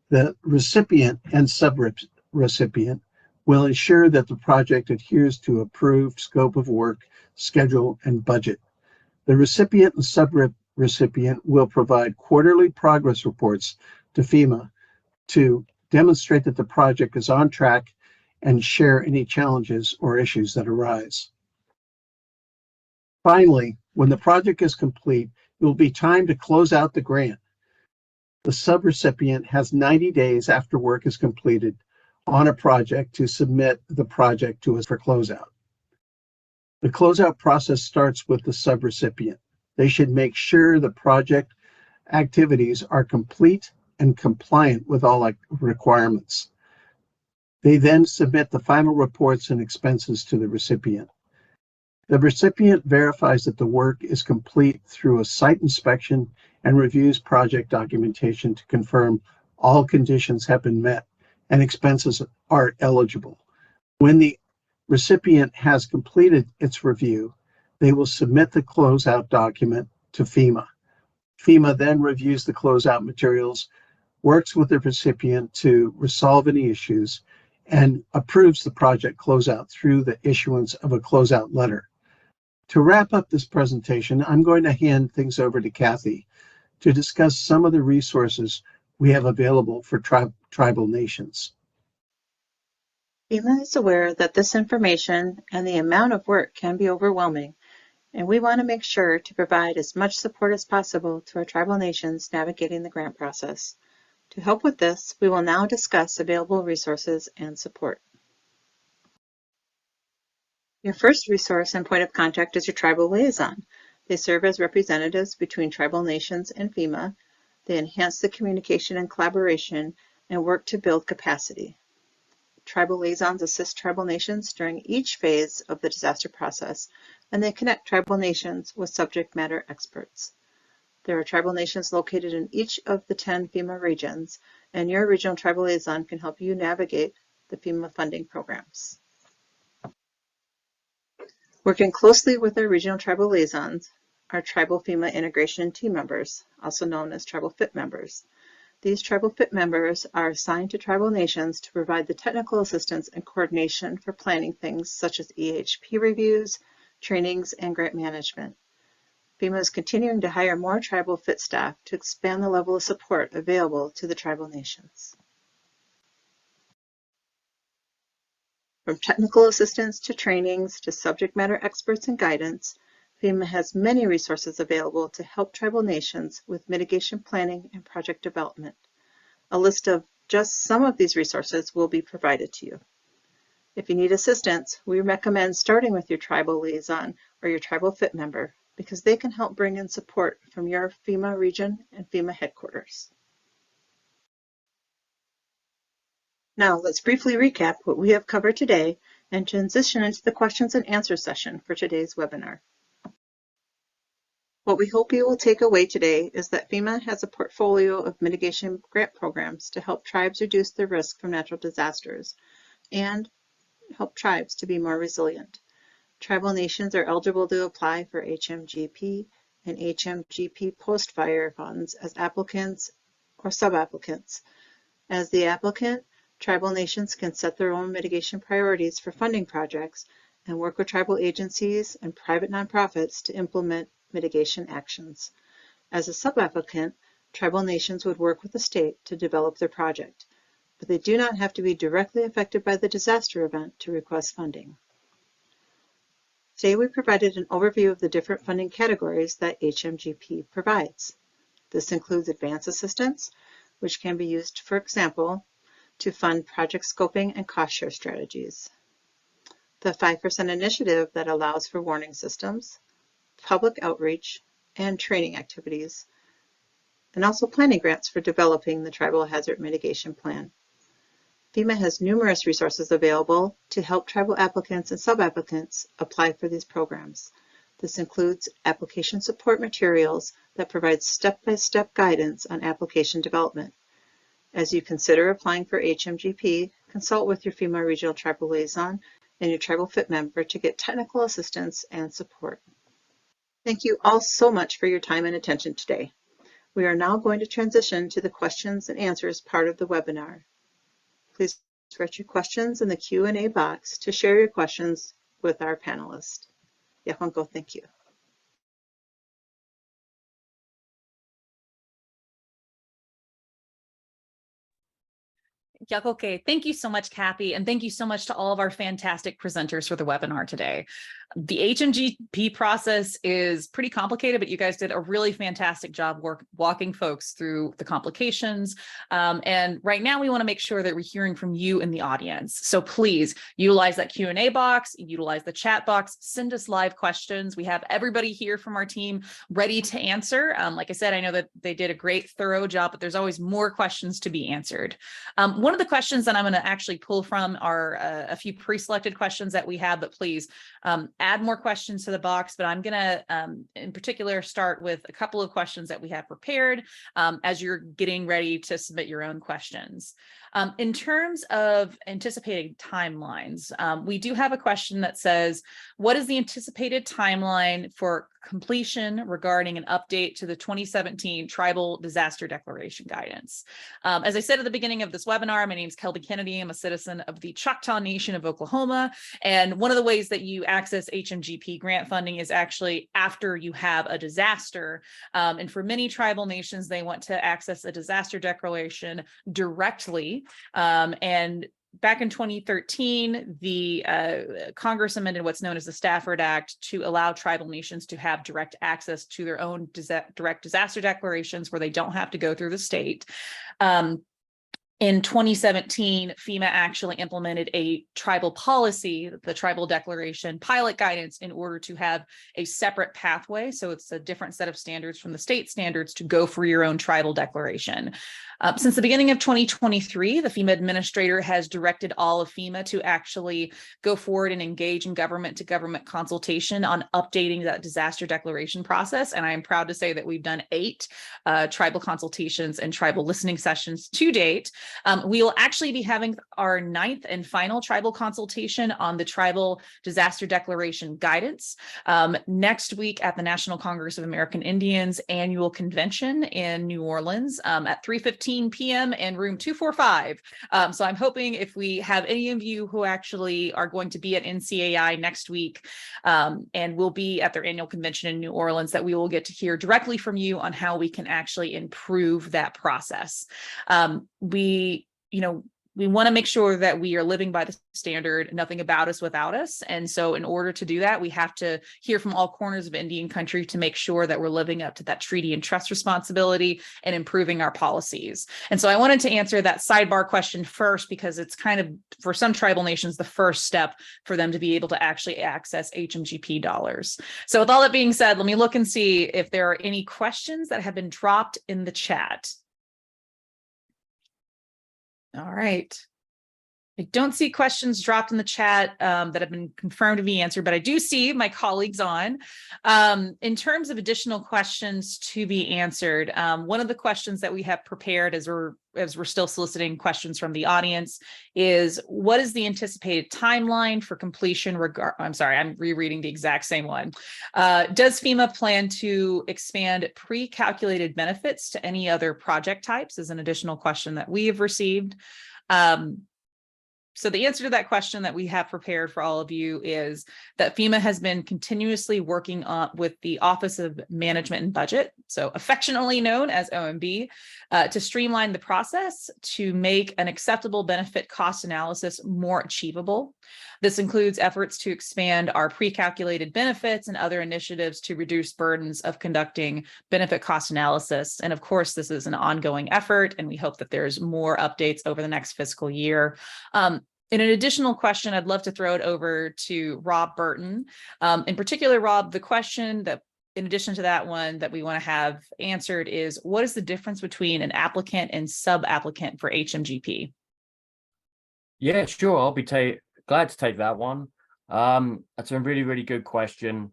D: the recipient and subrecipient will ensure that the project adheres to approved scope of work, schedule, and budget. The recipient and subrecipient will provide quarterly progress reports to FEMA to demonstrate that the project is on track and share any challenges or issues that arise. Finally, when the project is complete, it will be time to close out the grant. The subrecipient has 90 days after work is completed on a project to submit the project to us for closeout. The closeout process starts with the subrecipient. They should make sure the project activities are complete and compliant with all requirements. They then submit the final reports and expenses to the recipient. The recipient verifies that the work is complete through a site inspection and reviews project documentation to confirm all conditions have been met and expenses are eligible. When the recipient has completed its review, they will submit the closeout document to FEMA. FEMA then reviews the closeout materials, works with the recipient to resolve any issues, and approves the project closeout through the issuance of a closeout letter. To wrap up this presentation, I'm going to hand things over to Kathy to discuss some of the resources we have available for tribal nations.
B: FEMA is aware that this information and the amount of work can be overwhelming, and we want to make sure to provide as much support as possible to our tribal nations navigating the grant process. To help with this, we will now discuss available resources and support. Your first resource and point of contact is your tribal liaison. They serve as representatives between tribal nations and FEMA. They enhance the communication and collaboration and work to build capacity. Tribal liaisons assist tribal nations during each phase of the disaster process, and they connect tribal nations with subject matter experts. There are tribal nations located in each of the 10 FEMA regions, and your regional tribal liaison can help you navigate the FEMA funding programs. Working closely with our regional tribal liaisons are tribal FEMA integration team members, also known as tribal FIT members. These tribal FIT members are assigned to tribal nations to provide the technical assistance and coordination for planning things such as EHP reviews, trainings, and grant management. FEMA is continuing to hire more tribal FIT staff to expand the level of support available to the tribal nations. From technical assistance to trainings to subject matter experts and guidance, FEMA has many resources available to help tribal nations with mitigation planning and project development. A list of just some of these resources will be provided to you. If you need assistance, we recommend starting with your tribal liaison or your tribal FIT member because they can help bring in support from your FEMA region and FEMA headquarters. Now let's briefly recap what we have covered today and transition into the questions and answer session for today's webinar. What we hope you will take away today is that FEMA has a portfolio of mitigation grant programs to help tribes reduce their risk from natural disasters and help tribes to be more resilient. Tribal nations are eligible to apply for HMGP and HMGP Post Fire funds as applicants or sub-applicants. As the applicant, tribal nations can set their own mitigation priorities for funding projects and work with tribal agencies and private nonprofits to implement mitigation actions. As a sub-applicant, tribal nations would work with the state to develop their project, but they do not have to be directly affected by the disaster event to request funding. Today we provided an overview of the different funding categories that HMGP provides. This includes advance assistance, which can be used, for example, to fund project scoping and cost share strategies. The 5% initiative that allows for warning systems, public outreach, and training activities, and also planning grants for developing the Tribal Hazard Mitigation Plan. FEMA has numerous resources available to help tribal applicants and sub-applicants apply for these programs. This includes application support materials that provide step-by-step guidance on application development. As you consider applying for HMGP, consult with your FEMA Regional Tribal Liaison and your Tribal FIT member to get technical assistance and support. Thank you all so much for your time and attention today. We are now going to transition to the questions and answers part of the webinar. Please write your questions in the Q&A box to share your questions with our panelists. Yahuanko, thank you.
E: Okay, thank you so much, Kathy, and thank you so much to all of our fantastic presenters for the webinar today. The HMGP process is pretty complicated, but you guys did a really fantastic job walking folks through the complications. And right now we want to make sure that we're hearing from you in the audience. So please utilize that Q&A box, utilize the chat box, send us live questions. We have everybody here from our team ready to answer. Like I said, I know that they did a great, thorough job, but there's always more questions to be answered. One of the questions that I'm going to actually pull from are a few pre-selected questions that we have, but please add more questions to the box. But I'm going to, in particular, start with a couple of questions that we have prepared as you're getting ready to submit your own questions. In terms of anticipated timelines, we do have a question that says, what is the anticipated timeline for completion regarding an update to the 2017 Tribal Disaster Declaration Guidance? As I said at the beginning of this webinar, my name is Kelby Kennedy. I'm a citizen of the Choctaw Nation of Oklahoma. And one of the ways that you access HMGP grant funding is actually after you have a disaster. And for many tribal nations, they want to access a disaster declaration directly. And back in 2013, the Congress amended what's known as the Stafford Act to allow tribal nations to have direct access to their own direct disaster declarations where they don't have to go through the state. In 2017, FEMA actually implemented a tribal policy, the Tribal Declaration Pilot Guidance, in order to have a separate pathway. So it's a different set of standards from the state standards to go for your own tribal declaration. Since the beginning of 2023, the FEMA administrator has directed all of FEMA to actually go forward and engage in government-to-government consultation on updating that disaster declaration process. And I am proud to say that we've done 8 tribal consultations and tribal listening sessions to date. We will actually be having our 9th and final tribal consultation on the Tribal Disaster Declaration Guidance next week at the National Congress of American Indians annual convention in New Orleans at 3:15 p.m. in room 245. So I'm hoping if we have any of you who actually are going to be at NCAI next week and will be at their annual convention in New Orleans, that we will get to hear directly from you on how we can actually improve that process. We want to make sure that we are living by the standard, nothing about us without us. And so in order to do that, we have to hear from all corners of Indian country to make sure that we're living up to that treaty and trust responsibility and improving our policies. And so I wanted to answer that sidebar question first, because it's kind of, for some tribal nations, the first step for them to be able to actually access HMGP dollars. So with all that being said, let me look and see if there are any questions that have been dropped in the chat. All right. I don't see questions dropped in the chat that have been confirmed to be answered, but I do see my colleagues on. In terms of additional questions to be answered, one of the questions that we have prepared as we're still soliciting questions from the audience is, what is the anticipated timeline for completion? I'm sorry, I'm rereading the exact same one. Does FEMA plan to expand pre-calculated benefits to any other project types? Is an additional question that we have received. So the answer to that question that we have prepared for all of you is that FEMA has been continuously working on with the Office of Management and Budget, so affectionately known as OMB, to streamline the process to make an acceptable benefit cost analysis more achievable. This includes efforts to expand our pre-calculated benefits and other initiatives to reduce burdens of conducting benefit cost analysis. And of course, this is an ongoing effort, and we hope that there's more updates over the next fiscal year. In an additional question, I'd love to throw it over to Rob Burton. In particular, Rob, the question that, in addition to that one that we want to have answered, is what is the difference between an applicant and sub-applicant for HMGP?
C: Yeah, sure. I'll be glad to take that one. That's a really, really good question.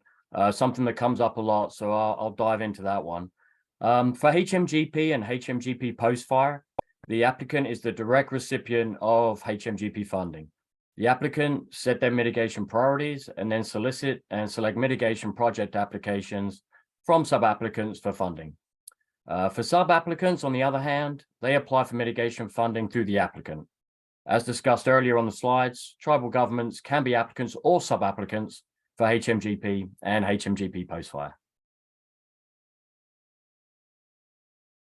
C: Something that comes up a lot, so I'll dive into that one. For HMGP and HMGP Post Fire, the applicant is the direct recipient of HMGP funding. The applicant set their mitigation priorities and then solicit and select mitigation project applications from sub-applicants for funding. For sub-applicants, on the other hand, they apply for mitigation funding through the applicant. As discussed earlier on the slides, tribal governments can be applicants or sub-applicants for HMGP and HMGP Post Fire.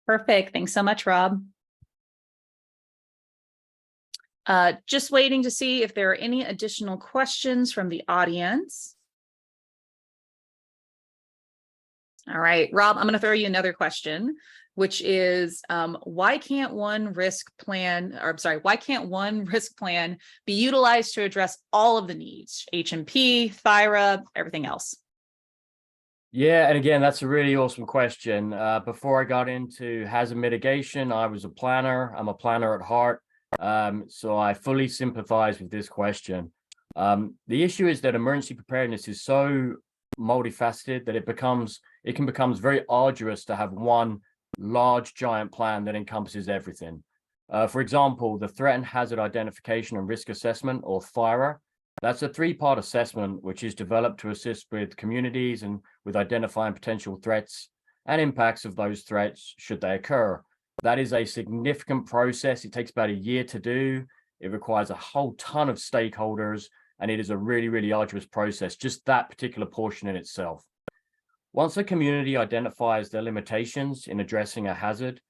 E: Perfect. Thanks so much, Rob. Just waiting to see if there are any additional questions from the audience. All right, Rob, I'm going to throw you another question, which is why can't one risk plan be utilized to address all of the needs, HMP, THIRA, everything else?
C: Yeah, and again, that's a really awesome question. Before I got into hazard mitigation, I was a planner. I'm a planner at heart. So I fully sympathize with this question. The issue is that emergency preparedness is so multifaceted that it can become very arduous to have one large giant plan that encompasses everything. For example, the Threat and Hazard Identification and Risk Assessment, or FIRA, that's a 3-part assessment which is developed to assist with communities and with identifying potential threats and impacts of those threats should they occur. That is a significant process. It takes about a year to do. It requires a whole ton of stakeholders, and it is a really, really arduous process, just that particular portion in itself. Once a community identifies their limitations in addressing a hazard,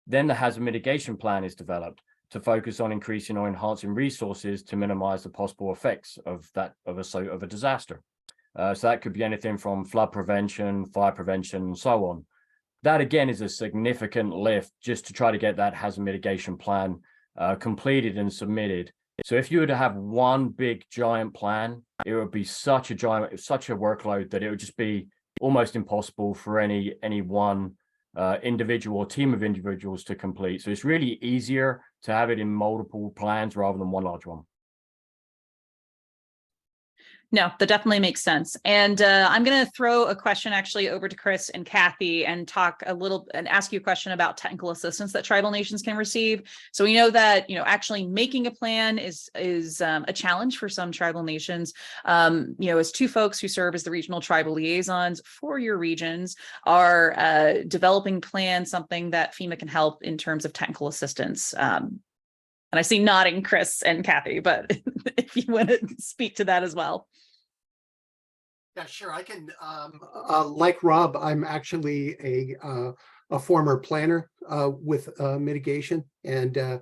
C: then the hazard mitigation plan is developed to focus on increasing or enhancing resources to minimize the possible effects of a disaster. So that could be anything from flood prevention, fire prevention, and so on. That again is a significant lift just to try to get that hazard mitigation plan completed and submitted. So if you were to have one big giant plan, it would be such a workload that it would just be almost impossible for any one individual or team of individuals to complete. So it's really easier to have it in multiple plans rather than one large one.
E: No, that definitely makes sense. And I'm going to throw a question actually over to Chris and Kathy and talk a little and ask you a question about technical assistance that tribal nations can receive. So we know that, actually making a plan is a challenge for some tribal nations. As two folks who serve as the regional tribal liaisons for your regions are developing plans, something that FEMA can help in terms of technical assistance. And I see nodding Chris and Kathy, but if you want to speak to that as well.
D: Yeah, sure. I can. Like Rob, I'm actually a former planner with mitigation, and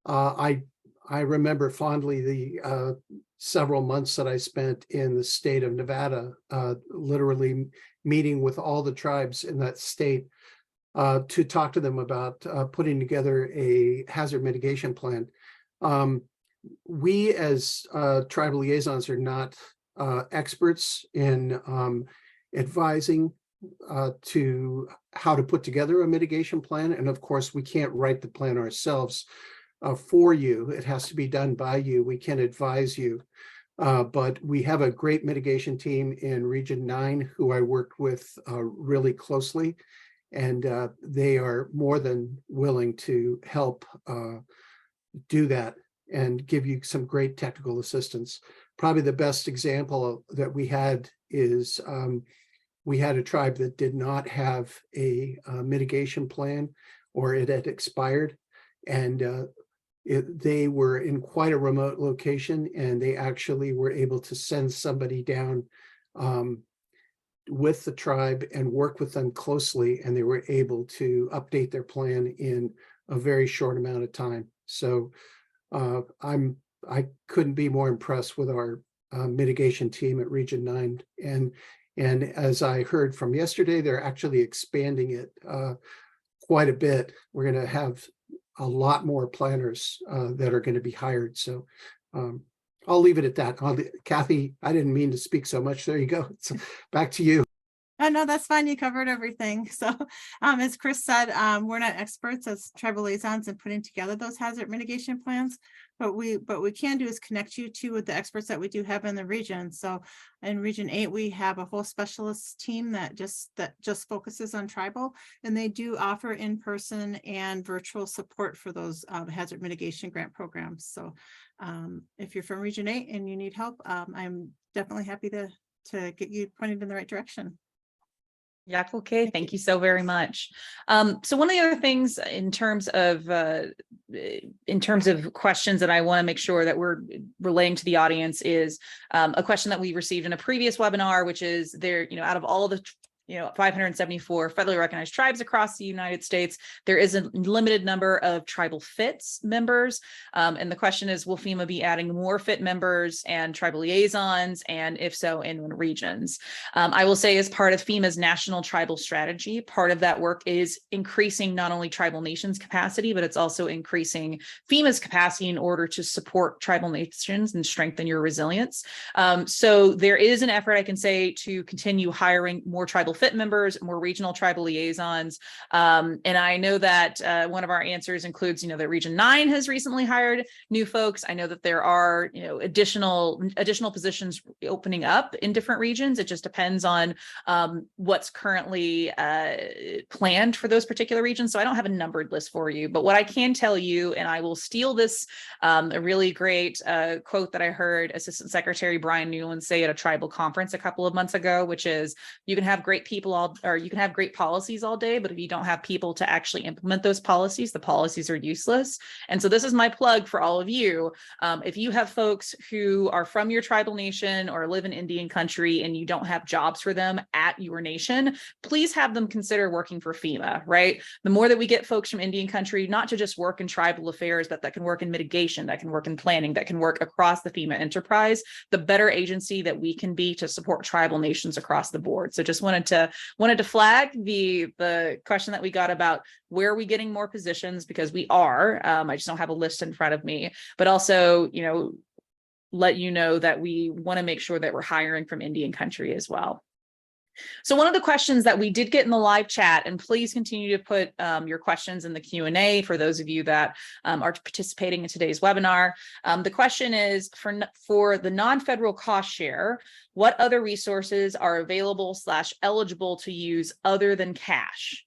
D: I remember fondly the several months that I spent in the state of Nevada, literally meeting with all the tribes in that state to talk to them about putting together a hazard mitigation plan. We as tribal liaisons are not experts in advising to how to put together a mitigation plan. And of course, we can't write the plan ourselves for you. It has to be done by you. We can advise you. But we have a great mitigation team in Region 9 who I worked with really closely. And they are more than willing to help do that and give you some great technical assistance. Probably the best example that we had is we had a tribe that did not have a mitigation plan, or it had expired, and they were in quite a remote location, and they actually were able to send somebody down with the tribe and work with them closely, and they were able to update their plan in a very short amount of time. So I couldn't be more impressed with our mitigation team at Region 9. And as I heard from yesterday, they're actually expanding it quite a bit. We're going to have a lot more planners that are going to be hired. So I'll leave it at that. Kathy, I didn't mean to speak so much. There you go. It's back to you.
F: Oh, no, that's fine. You covered everything. So as Chris said, we're not experts as tribal liaisons in putting together those hazard mitigation plans, but what we can do is connect you to with the experts that we do have in the region. So in Region 8, we have a whole specialist team that just focuses on tribal, and they do offer in-person and virtual support for those hazard mitigation grant programs. So if you're from Region 8 and you need help, I'm definitely happy to get you pointed in the right direction.
E: Yeah, okay. Thank you so very much. So one of the other things in terms of questions that I want to make sure that we're relaying to the audience is a question that we received in a previous webinar, which is there, out of all of the 574 federally recognized tribes across the United States, there is a limited number of tribal FITs members. And the question is, will FEMA be adding more FIT members and tribal liaisons? And if so, in what regions? I will say, as part of FEMA's national tribal strategy, part of that work is increasing not only tribal nations capacity, but it's also increasing FEMA's capacity in order to support tribal nations and strengthen your resilience. So there is an effort, I can say, to continue hiring more tribal fit members, more regional tribal liaisons. And I know that one of our answers includes, that Region 9 has recently hired new folks. I know that there are, additional positions opening up in different regions. It just depends on what's currently planned for those particular regions. So I don't have a numbered list for you, but what I can tell you, and I will steal this, a really great quote that I heard Assistant Secretary Brian Newland say at a tribal conference a couple of months ago, which is, you can have great people or you can have great policies all day, but if you don't have people to actually implement those policies, the policies are useless. And so this is my plug for all of you. If you have folks who are from your tribal nation or live in Indian country and you don't have jobs for them at your nation, please have them consider working for FEMA, right? The more that we get folks from Indian country, not to just work in tribal affairs, but that can work in mitigation, that can work in planning, that can work across the FEMA enterprise, the better agency that we can be to support tribal nations across the board. So just wanted to flag the question that we got about where are we getting more positions, because we are. I just don't have a list in front of me, but also, let you know that we want to make sure that we're hiring from Indian country as well. So one of the questions that we did get in the live chat, and please continue to put your questions in the Q&A for those of you that are participating in today's webinar. The question is, for the non-federal cost share, what other resources are available / eligible to use other than cash?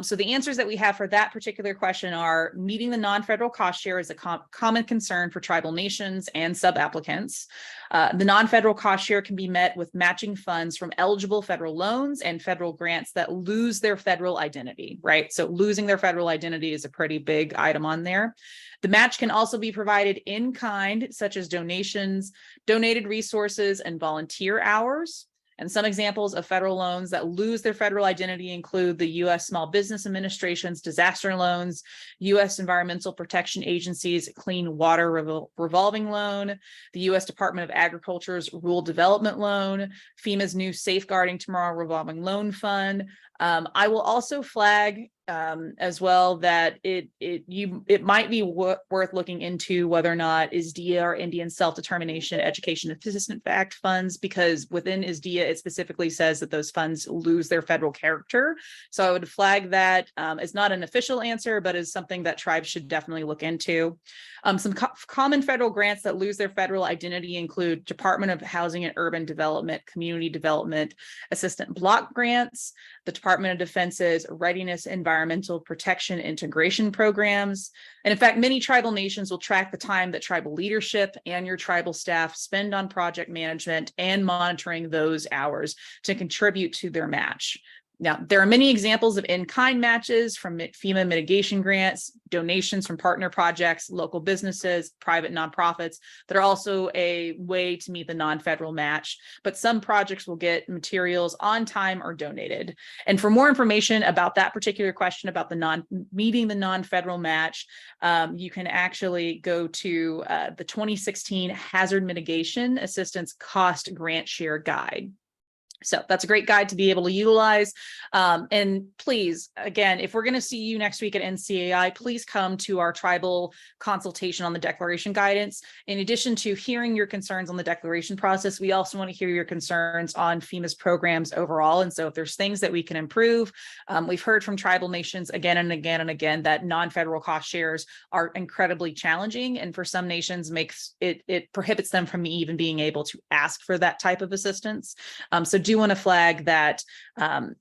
E: So the answers that we have for that particular question are: meeting the non-federal cost share is a common concern for tribal nations and sub-applicants. The non-federal cost share can be met with matching funds from eligible federal loans and federal grants that lose their federal identity, right? So losing their federal identity is a pretty big item on there. The match can also be provided in kind, such as donations, donated resources, and volunteer hours. And some examples of federal loans that lose their federal identity include the U.S. Small Business Administration's disaster loans, U.S. Environmental Protection Agency's Clean Water Revolving Loan, the U.S. Department of Agriculture's Rural Development Loan, FEMA's new Safeguarding Tomorrow Revolving Loan Fund. I will also flag as well that it might be worth looking into whether or not ISDEA or Indian Self-Determination Education Assistance Act funds, because within ISDEA it specifically says that those funds lose their federal character. So I would flag that as not an official answer, but as something that tribes should definitely look into. Some common federal grants that lose their federal identity include Department of Housing and Urban Development, Community Development Assistant Block Grants, the Department of Defense's Readiness Environmental Protection Integration Programs. And in fact, many tribal nations will track the time that tribal leadership and your tribal staff spend on project management and monitoring those hours to contribute to their match. Now, there are many examples of in-kind matches from FEMA mitigation grants, donations from partner projects, local businesses, private nonprofits that are also a way to meet the non-federal match, but some projects will get materials on time or donated. And for more information about that particular question about meeting the non-federal match, you can actually go to the 2016 Hazard Mitigation Assistance Cost Grant Share Guide. So that's a great guide to be able to utilize. And please, again, if we're going to see you next week at NCAI, please come to our tribal consultation on the declaration guidance. In addition to hearing your concerns on the declaration process, we also want to hear your concerns on FEMA's programs overall. And so if there's things that we can improve, we've heard from tribal nations again and again and again that non-federal cost shares are incredibly challenging. And for some nations it prohibits them from even being able to ask for that type of assistance. So do want to flag that, the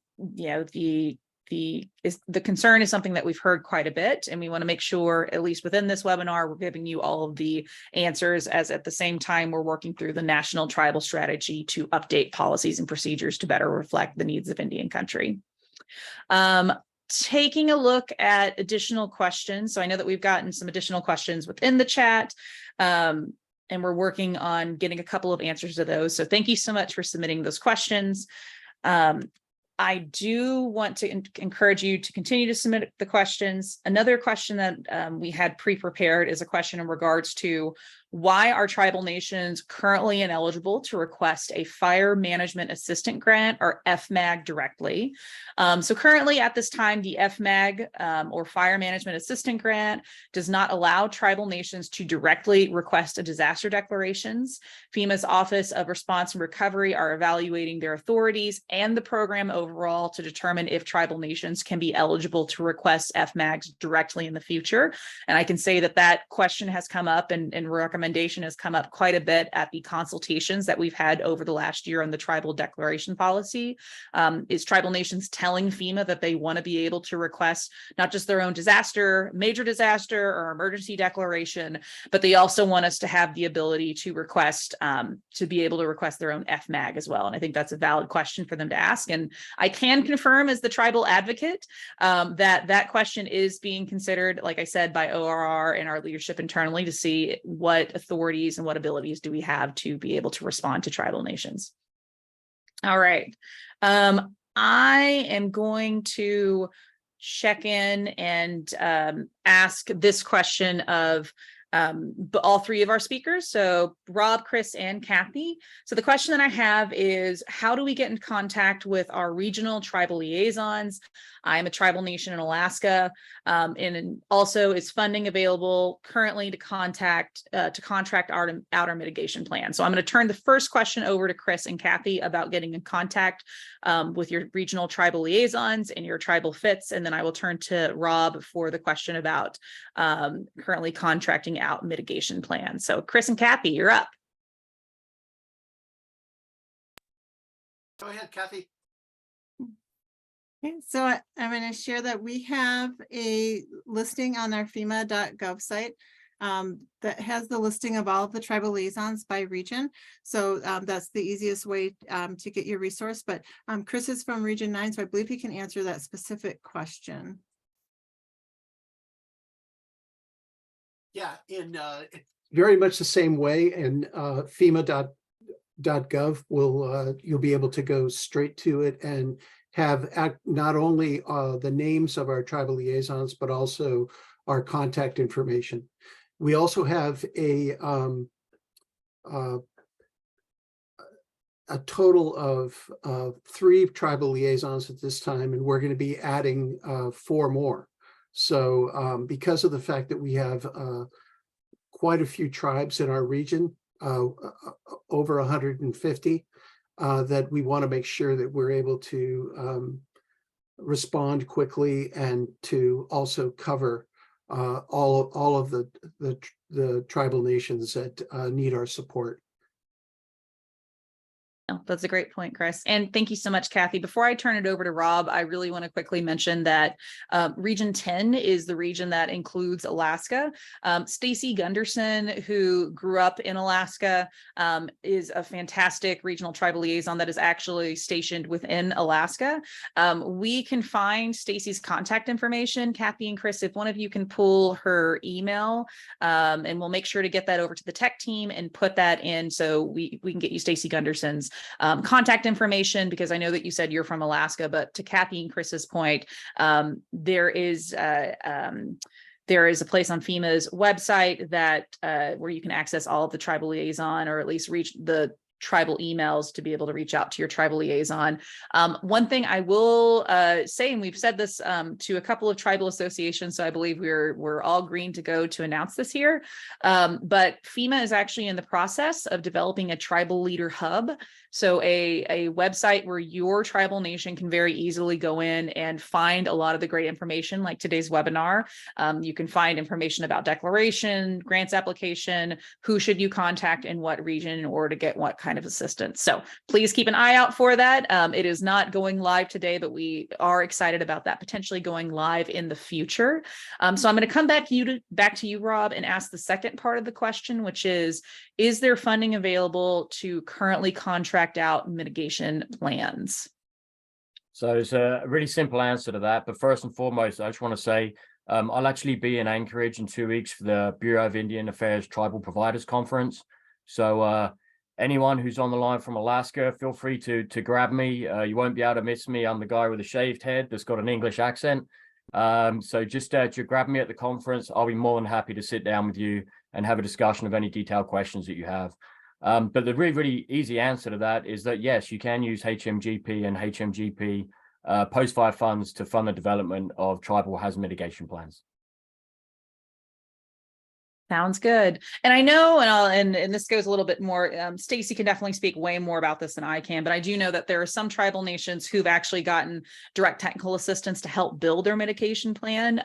E: concern is something that we've heard quite a bit, and we want to make sure, at least within this webinar, we're giving you all of the answers, as at the same time we're working through the national tribal strategy to update policies and procedures to better reflect the needs of Indian country. Taking a look at additional questions. So I know that we've gotten some additional questions within the chat. And we're working on getting a couple of answers to those. So thank you so much for submitting those questions. I do want to encourage you to continue to submit the questions. Another question that we had pre-prepared is a question in regards to why are tribal nations currently ineligible to request a Fire Management Assistant Grant, or FMAG, directly? So currently at this time, the FMAG, or Fire Management Assistant Grant, does not allow tribal nations to directly request a disaster declarations. FEMA's Office of Response and Recovery are evaluating their authorities and the program overall to determine if tribal nations can be eligible to request FMAGs directly in the future. And I can say that that question has come up and recommendation has come up quite a bit at the consultations that we've had over the last year on the tribal declaration policy. Is tribal nations telling FEMA that they want to be able to request not just their own disaster, major disaster, or emergency declaration, but they also want us to have the ability to request, to be able to request their own FMAG as well. And I think that's a valid question for them to ask. And I can confirm as the tribal advocate that that question is being considered, like I said, by ORR and our leadership internally to see what authorities and what abilities do we have to be able to respond to tribal nations. All right. I am going to check in and ask this question of all three of our speakers. So Rob, Chris, and Kathy. So the question that I have is, how do we get in contact with our regional tribal liaisons? I'm a tribal nation in Alaska, and also is funding available currently to contract outer mitigation plan. So I'm going to turn the first question over to Chris and Kathy about getting in contact with your regional tribal liaisons and your tribal FITs, and then I will turn to Rob for the question about currently contracting out mitigation plans. So Chris and Kathy, you're up.
D: Go ahead, Kathy.
F: Okay, so I'm going to share that we have a listing on our FEMA.gov site that has the listing of all of the tribal liaisons by region. So that's the easiest way to get your resource. But Chris is from Region 9, so I believe he can answer that specific question.
D: Yeah, in very much the same way, and FEMA.gov will you'll be able to go straight to it and have not only the names of our tribal liaisons, but also our contact information. We also have a total of 3 tribal liaisons at this time, and we're going to be adding 4 more. So because of the fact that we have quite a few tribes in our region, over 150, that we want to make sure that we're able to respond quickly and to also cover all of the tribal nations that need our support.
E: Oh, that's a great point, Chris. And thank you so much, Kathy. Before I turn it over to Rob, I really want to quickly mention that Region 10 is the region that includes Alaska. Stacy Gunderson, who grew up in Alaska, is a fantastic regional tribal liaison that is actually stationed within Alaska. We can find Stacy's contact information. Kathy and Chris, if one of you can pull her email, and we'll make sure to get that over to the tech team and put that in so we can get you Stacy Gunderson's contact information, because I know that you said you're from Alaska, but to Kathy and Chris's point, there is a place on FEMA's website that where you can access all of the tribal liaison, or at least reach the tribal emails to be able to reach out to your tribal liaison. One thing I will say, and we've said this to a couple of tribal associations, so I believe we're all green to go to announce this here, but FEMA is actually in the process of developing a tribal leader hub. So a website where your tribal nation can very easily go in and find a lot of the great information, like today's webinar. You can find information about declaration, grants application, who should you contact in what region in order to get what kind of assistance. So please keep an eye out for that. It is not going live today, but we are excited about that potentially going live in the future. So I'm going to come back to you, Rob, and ask the second part of the question, which is there funding available to currently contract out mitigation plans?
C: So it's a really simple answer to that. But first and foremost, I just want to say I'll actually be in Anchorage in 2 weeks for the Bureau of Indian Affairs Tribal Providers Conference. So anyone who's on the line from Alaska, feel free to grab me. You won't be able to miss me. I'm the guy with a shaved head that's got an English accent. So just grab me at the conference. I'll be more than happy to sit down with you and have a discussion of any detailed questions that you have. But the really, really easy answer to that is that, yes, you can use HMGP and HMGP Post Fire funds to fund the development of tribal hazard mitigation plans.
E: Sounds good. And I know, and this goes a little bit more, Stacy can definitely speak way more about this than I can, but I do know that there are some tribal nations who've actually gotten direct technical assistance to help build their mitigation plan.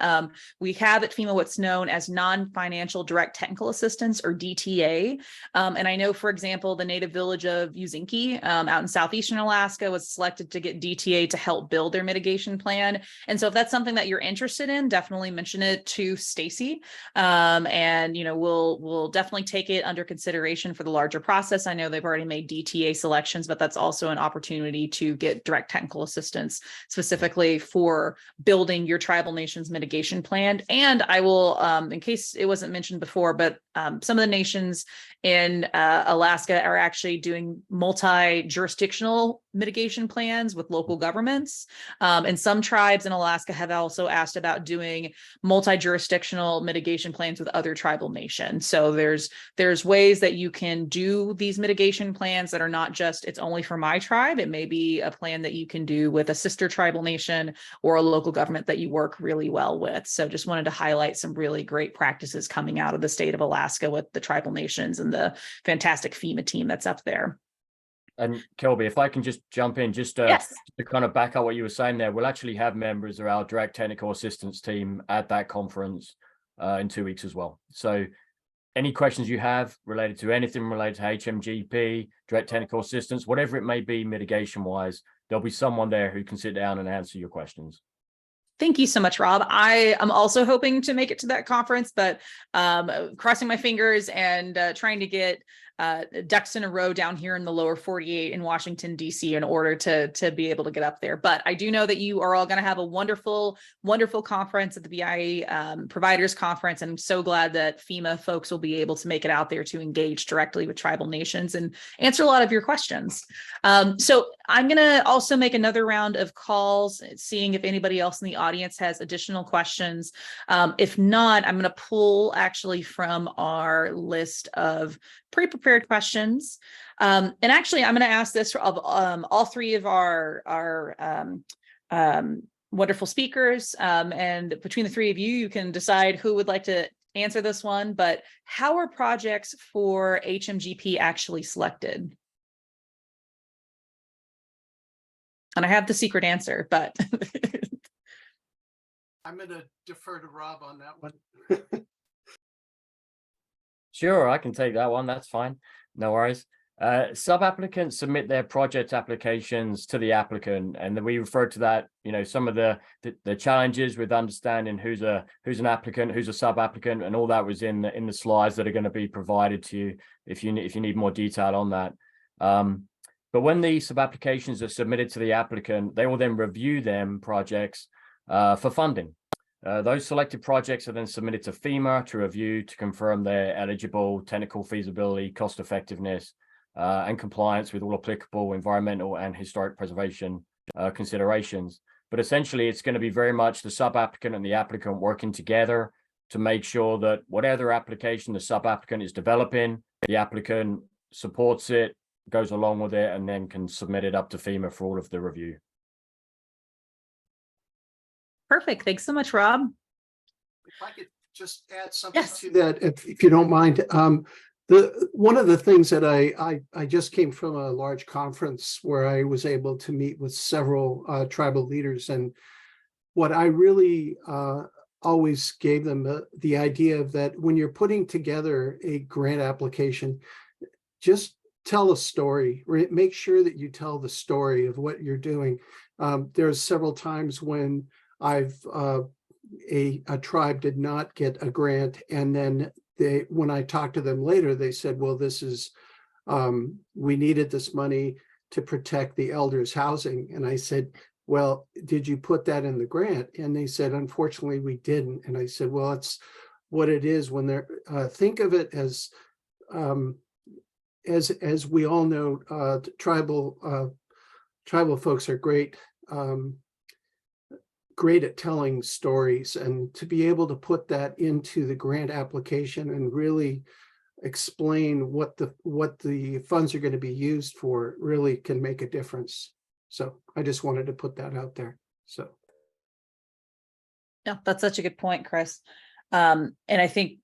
E: We have at FEMA what's known as non-financial direct technical assistance, or DTA. And I know, for example, the native village of Uzinki out in southeastern Alaska was selected to get DTA to help build their mitigation plan. And so if that's something that you're interested in, definitely mention it to Stacy. And we'll definitely take it under consideration for the larger process. I know they've already made DTA selections, but that's also an opportunity to get direct technical assistance specifically for building your tribal nations mitigation plan. And I will, in case it wasn't mentioned before, but some of the nations in Alaska are actually doing multi-jurisdictional mitigation plans with local governments. And some tribes in Alaska have also asked about doing multi-jurisdictional mitigation plans with other tribal nations. So there's ways that you can do these mitigation plans that are not just, it's only for my tribe. It may be a plan that you can do with a sister tribal nation or a local government that you work really well with. So just wanted to highlight some really great practices coming out of the state of Alaska with the tribal nations and the fantastic FEMA team that's up there.
C: And Kelby, if I can just jump in, just
E: Yes.
C: to kind of back up what you were saying there, we'll actually have members of our direct technical assistance team at that conference in 2 weeks as well. So any questions you have related to anything related to HMGP, direct technical assistance, whatever it may be mitigation wise, there'll be someone there who can sit down and answer your questions.
E: Thank you so much, Rob. I am also hoping to make it to that conference, but crossing my fingers and trying to get ducks in a row down here in the lower 48 in Washington, D.C. in order to be able to get up there. But I do know that you are all going to have a wonderful, wonderful conference at the BIA Providers Conference. And I'm so glad that FEMA folks will be able to make it out there to engage directly with tribal nations and answer a lot of your questions. So I'm going to also make another round of calls, seeing if anybody else in the audience has additional questions. If not, I'm going to pull actually from our list of pre-prepared questions. And actually, I'm going to ask this of all three of our wonderful speakers. And between the three of you, you can decide who would like to answer this one. But how are projects for HMGP actually selected? And I have the secret answer, but
D: I'm going to defer to Rob on that one.
C: Sure, I can take that one. That's fine. No worries. Sub-applicants submit their project applications to the applicant, and then we refer to that, some of the challenges with understanding who's an applicant, who's a sub-applicant, and all that was in the slides that are going to be provided to you if you need more detail on that. But when the sub-applications are submitted to the applicant, they will then review them projects for funding. Those selected projects are then submitted to FEMA to review to confirm their eligible, technical feasibility, cost effectiveness, and compliance with all applicable environmental and historic preservation considerations. But essentially, it's going to be very much the sub-applicant and the applicant working together to make sure that whatever application the sub-applicant is developing, the applicant supports it, goes along with it, and then can submit it up to FEMA for all of the review.
E: perfect. Thanks so much, Rob.
D: If I could just add something
E: Yes.
D: to that, if you don't mind. One of the things that I just came from a large conference where I was able to meet with several tribal leaders, and what I really always gave them the idea of that when you're putting together a grant application, just tell a story. Make sure that you tell the story of what you're doing. There's several times when a tribe did not get a grant, and then when I talked to them later, they said, well, this is, we needed this money to protect the elders' housing. And I said, well, did you put that in the grant? And they said, unfortunately, we didn't. And I said, well, it's what it is when they're, think of it as we all know, tribal folks are great great at telling stories, and to be able to put that into the grant application and really explain what the funds are going to be used for really can make a difference. So I just wanted to put that out there. So
E: Yeah, that's such a good point, Chris. And I think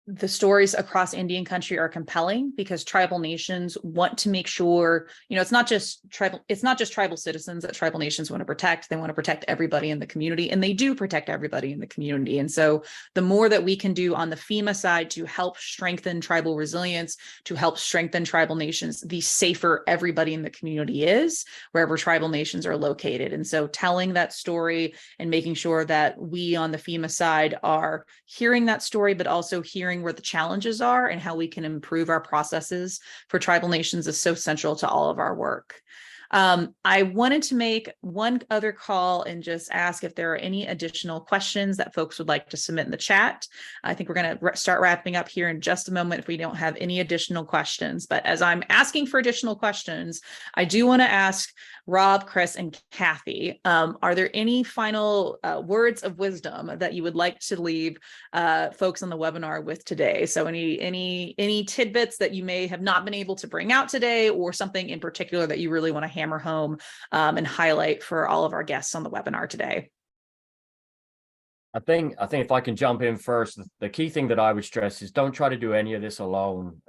E: the stories across Indian country are compelling because tribal nations want to make sure, it's not just tribal citizens that tribal nations want to protect. They want to protect everybody in the community, and they do protect everybody in the community. And so the more that we can do on the FEMA side to help strengthen tribal resilience, to help strengthen tribal nations, the safer everybody in the community is wherever tribal nations are located. And so telling that story and making sure that we on the FEMA side are hearing that story, but also hearing where the challenges are and how we can improve our processes for tribal nations is so central to all of our work. I wanted to make one other call and just ask if there are any additional questions that folks would like to submit in the chat. I think we're going to start wrapping up here in just a moment if we don't have any additional questions. But as I'm asking for additional questions, I do want to ask Rob, Chris, and Kathy, are there any final words of wisdom that you would like to leave folks on the webinar with today? So any tidbits that you may have not been able to bring out today, or something in particular that you really want to hammer home and highlight for all of our guests on the webinar today?
C: I think if I can jump in first, the key thing that I would stress is don't try to do any of this alone.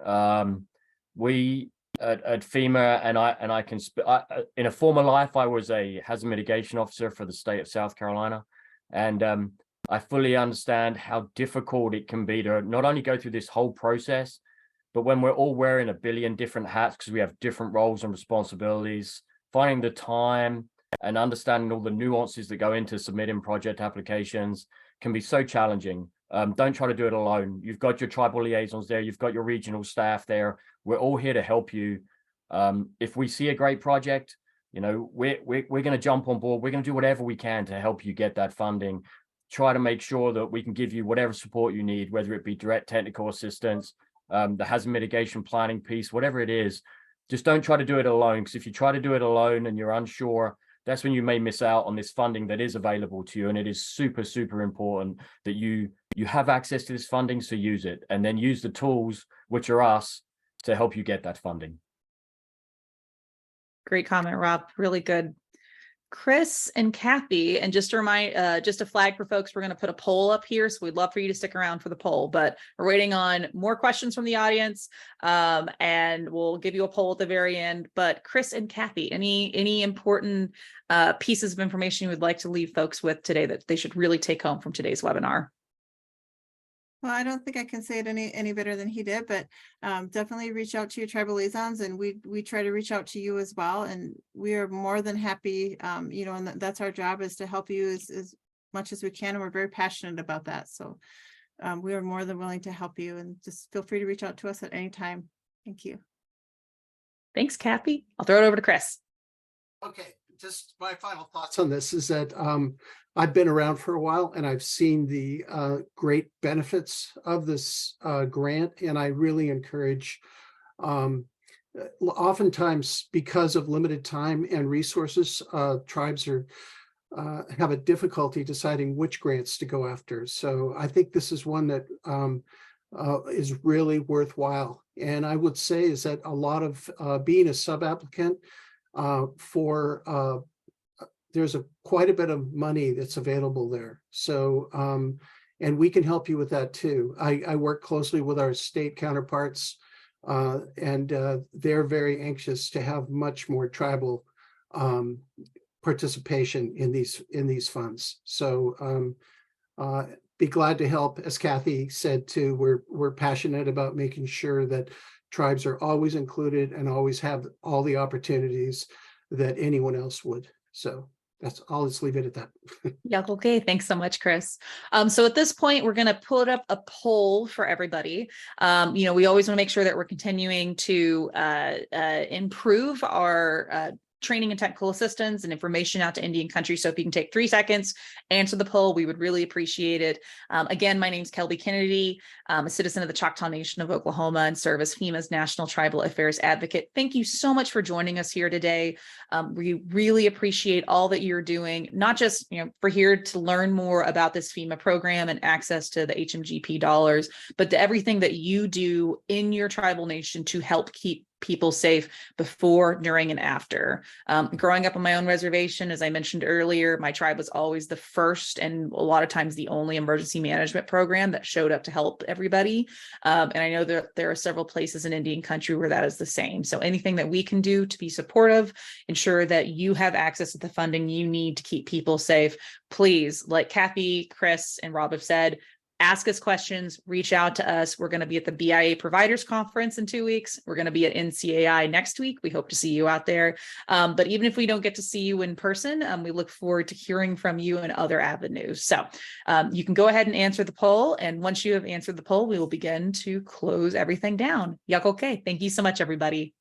C: We at FEMA, and I can in a former life I was a hazard mitigation officer for the state of South Carolina, and I fully understand how difficult it can be to not only go through this whole process, but when we're all wearing a billion different hats because we have different roles and responsibilities, finding the time and understanding all the nuances that go into submitting project applications can be so challenging. Don't try to do it alone. You've got your tribal liaisons there. You've got your regional staff there. We're all here to help you. If we see a great project, we're going to jump on board. We're going to do whatever we can to help you get that funding. Try to make sure that we can give you whatever support you need, whether it be direct technical assistance, the hazard mitigation planning piece, whatever it is. Just don't try to do it alone, because if you try to do it alone and you're unsure, that's when you may miss out on this funding that is available to you. And it is super, super important that you have access to this funding, so use it, and then use the tools, which are us, to help you get that funding.
E: Great comment, Rob. Really good. Chris and Kathy, and just to remind, just a flag for folks, we're going to put a poll up here, so we'd love for you to stick around for the poll, but we're waiting on more questions from the audience, and we'll give you a poll at the very end. But Chris and Kathy, any important pieces of information you would like to leave folks with today that they should really take home from today's webinar?
F: Well, I don't think I can say it any better than he did, but definitely reach out to your tribal liaisons, and we try to reach out to you as well. And we are more than happy, and that's our job, is to help you as much as we can. And we're very passionate about that. So we are more than willing to help you, and just feel free to reach out to us at any time. Thank you.
E: Thanks, Kathy. I'll throw it over to Chris.
D: okay, just my final thoughts on this is that I've been around for a while, and I've seen the great benefits of this grant, and I really encourage, oftentimes because of limited time and resources, tribes have a difficulty deciding which grants to go after. So I think this is one that is really worthwhile. And I would say is that a lot of being a sub-applicant there's quite a bit of money that's available there. So, and we can help you with that too. I work closely with our state counterparts, and they're very anxious to have much more tribal participation in these funds. So be glad to help. As Kathy said too, we're passionate about making sure that tribes are always included and always have all the opportunities that anyone else would. So I'll just leave it at that.
E: Yeah, okay. Thanks so much, Chris. So at this point, we're going to put up a poll for everybody. We always want to make sure that we're continuing to improve our training and technical assistance and information out to Indian country. So if you can take 3 seconds, answer the poll, we would really appreciate it. Again, my name is Kelby Kennedy. I'm a citizen of the Choctaw Nation of Oklahoma and serve as FEMA's National Tribal Affairs Advocate. Thank you so much for joining us here today. We really appreciate all that you're doing, not just for here to learn more about this FEMA program and access to the HMGP dollars, but to everything that you do in your tribal nation to help keep people safe before, during, and after. Growing up on my own reservation, as I mentioned earlier, my tribe was always the first and a lot of times the only emergency management program that showed up to help everybody. And I know that there are several places in Indian country where that is the same. So anything that we can do to be supportive, ensure that you have access to the funding you need to keep people safe, please, like Kathy, Chris, and Rob have said, ask us questions, reach out to us. We're going to be at the BIA Providers Conference in 2 weeks. We're going to be at NCAI next week. We hope to see you out there. But even if we don't get to see you in person, we look forward to hearing from you in other avenues. So you can go ahead and answer the poll. And once you have answered the poll, we will begin to close everything down. Yak okay. Thank you so much, everybody.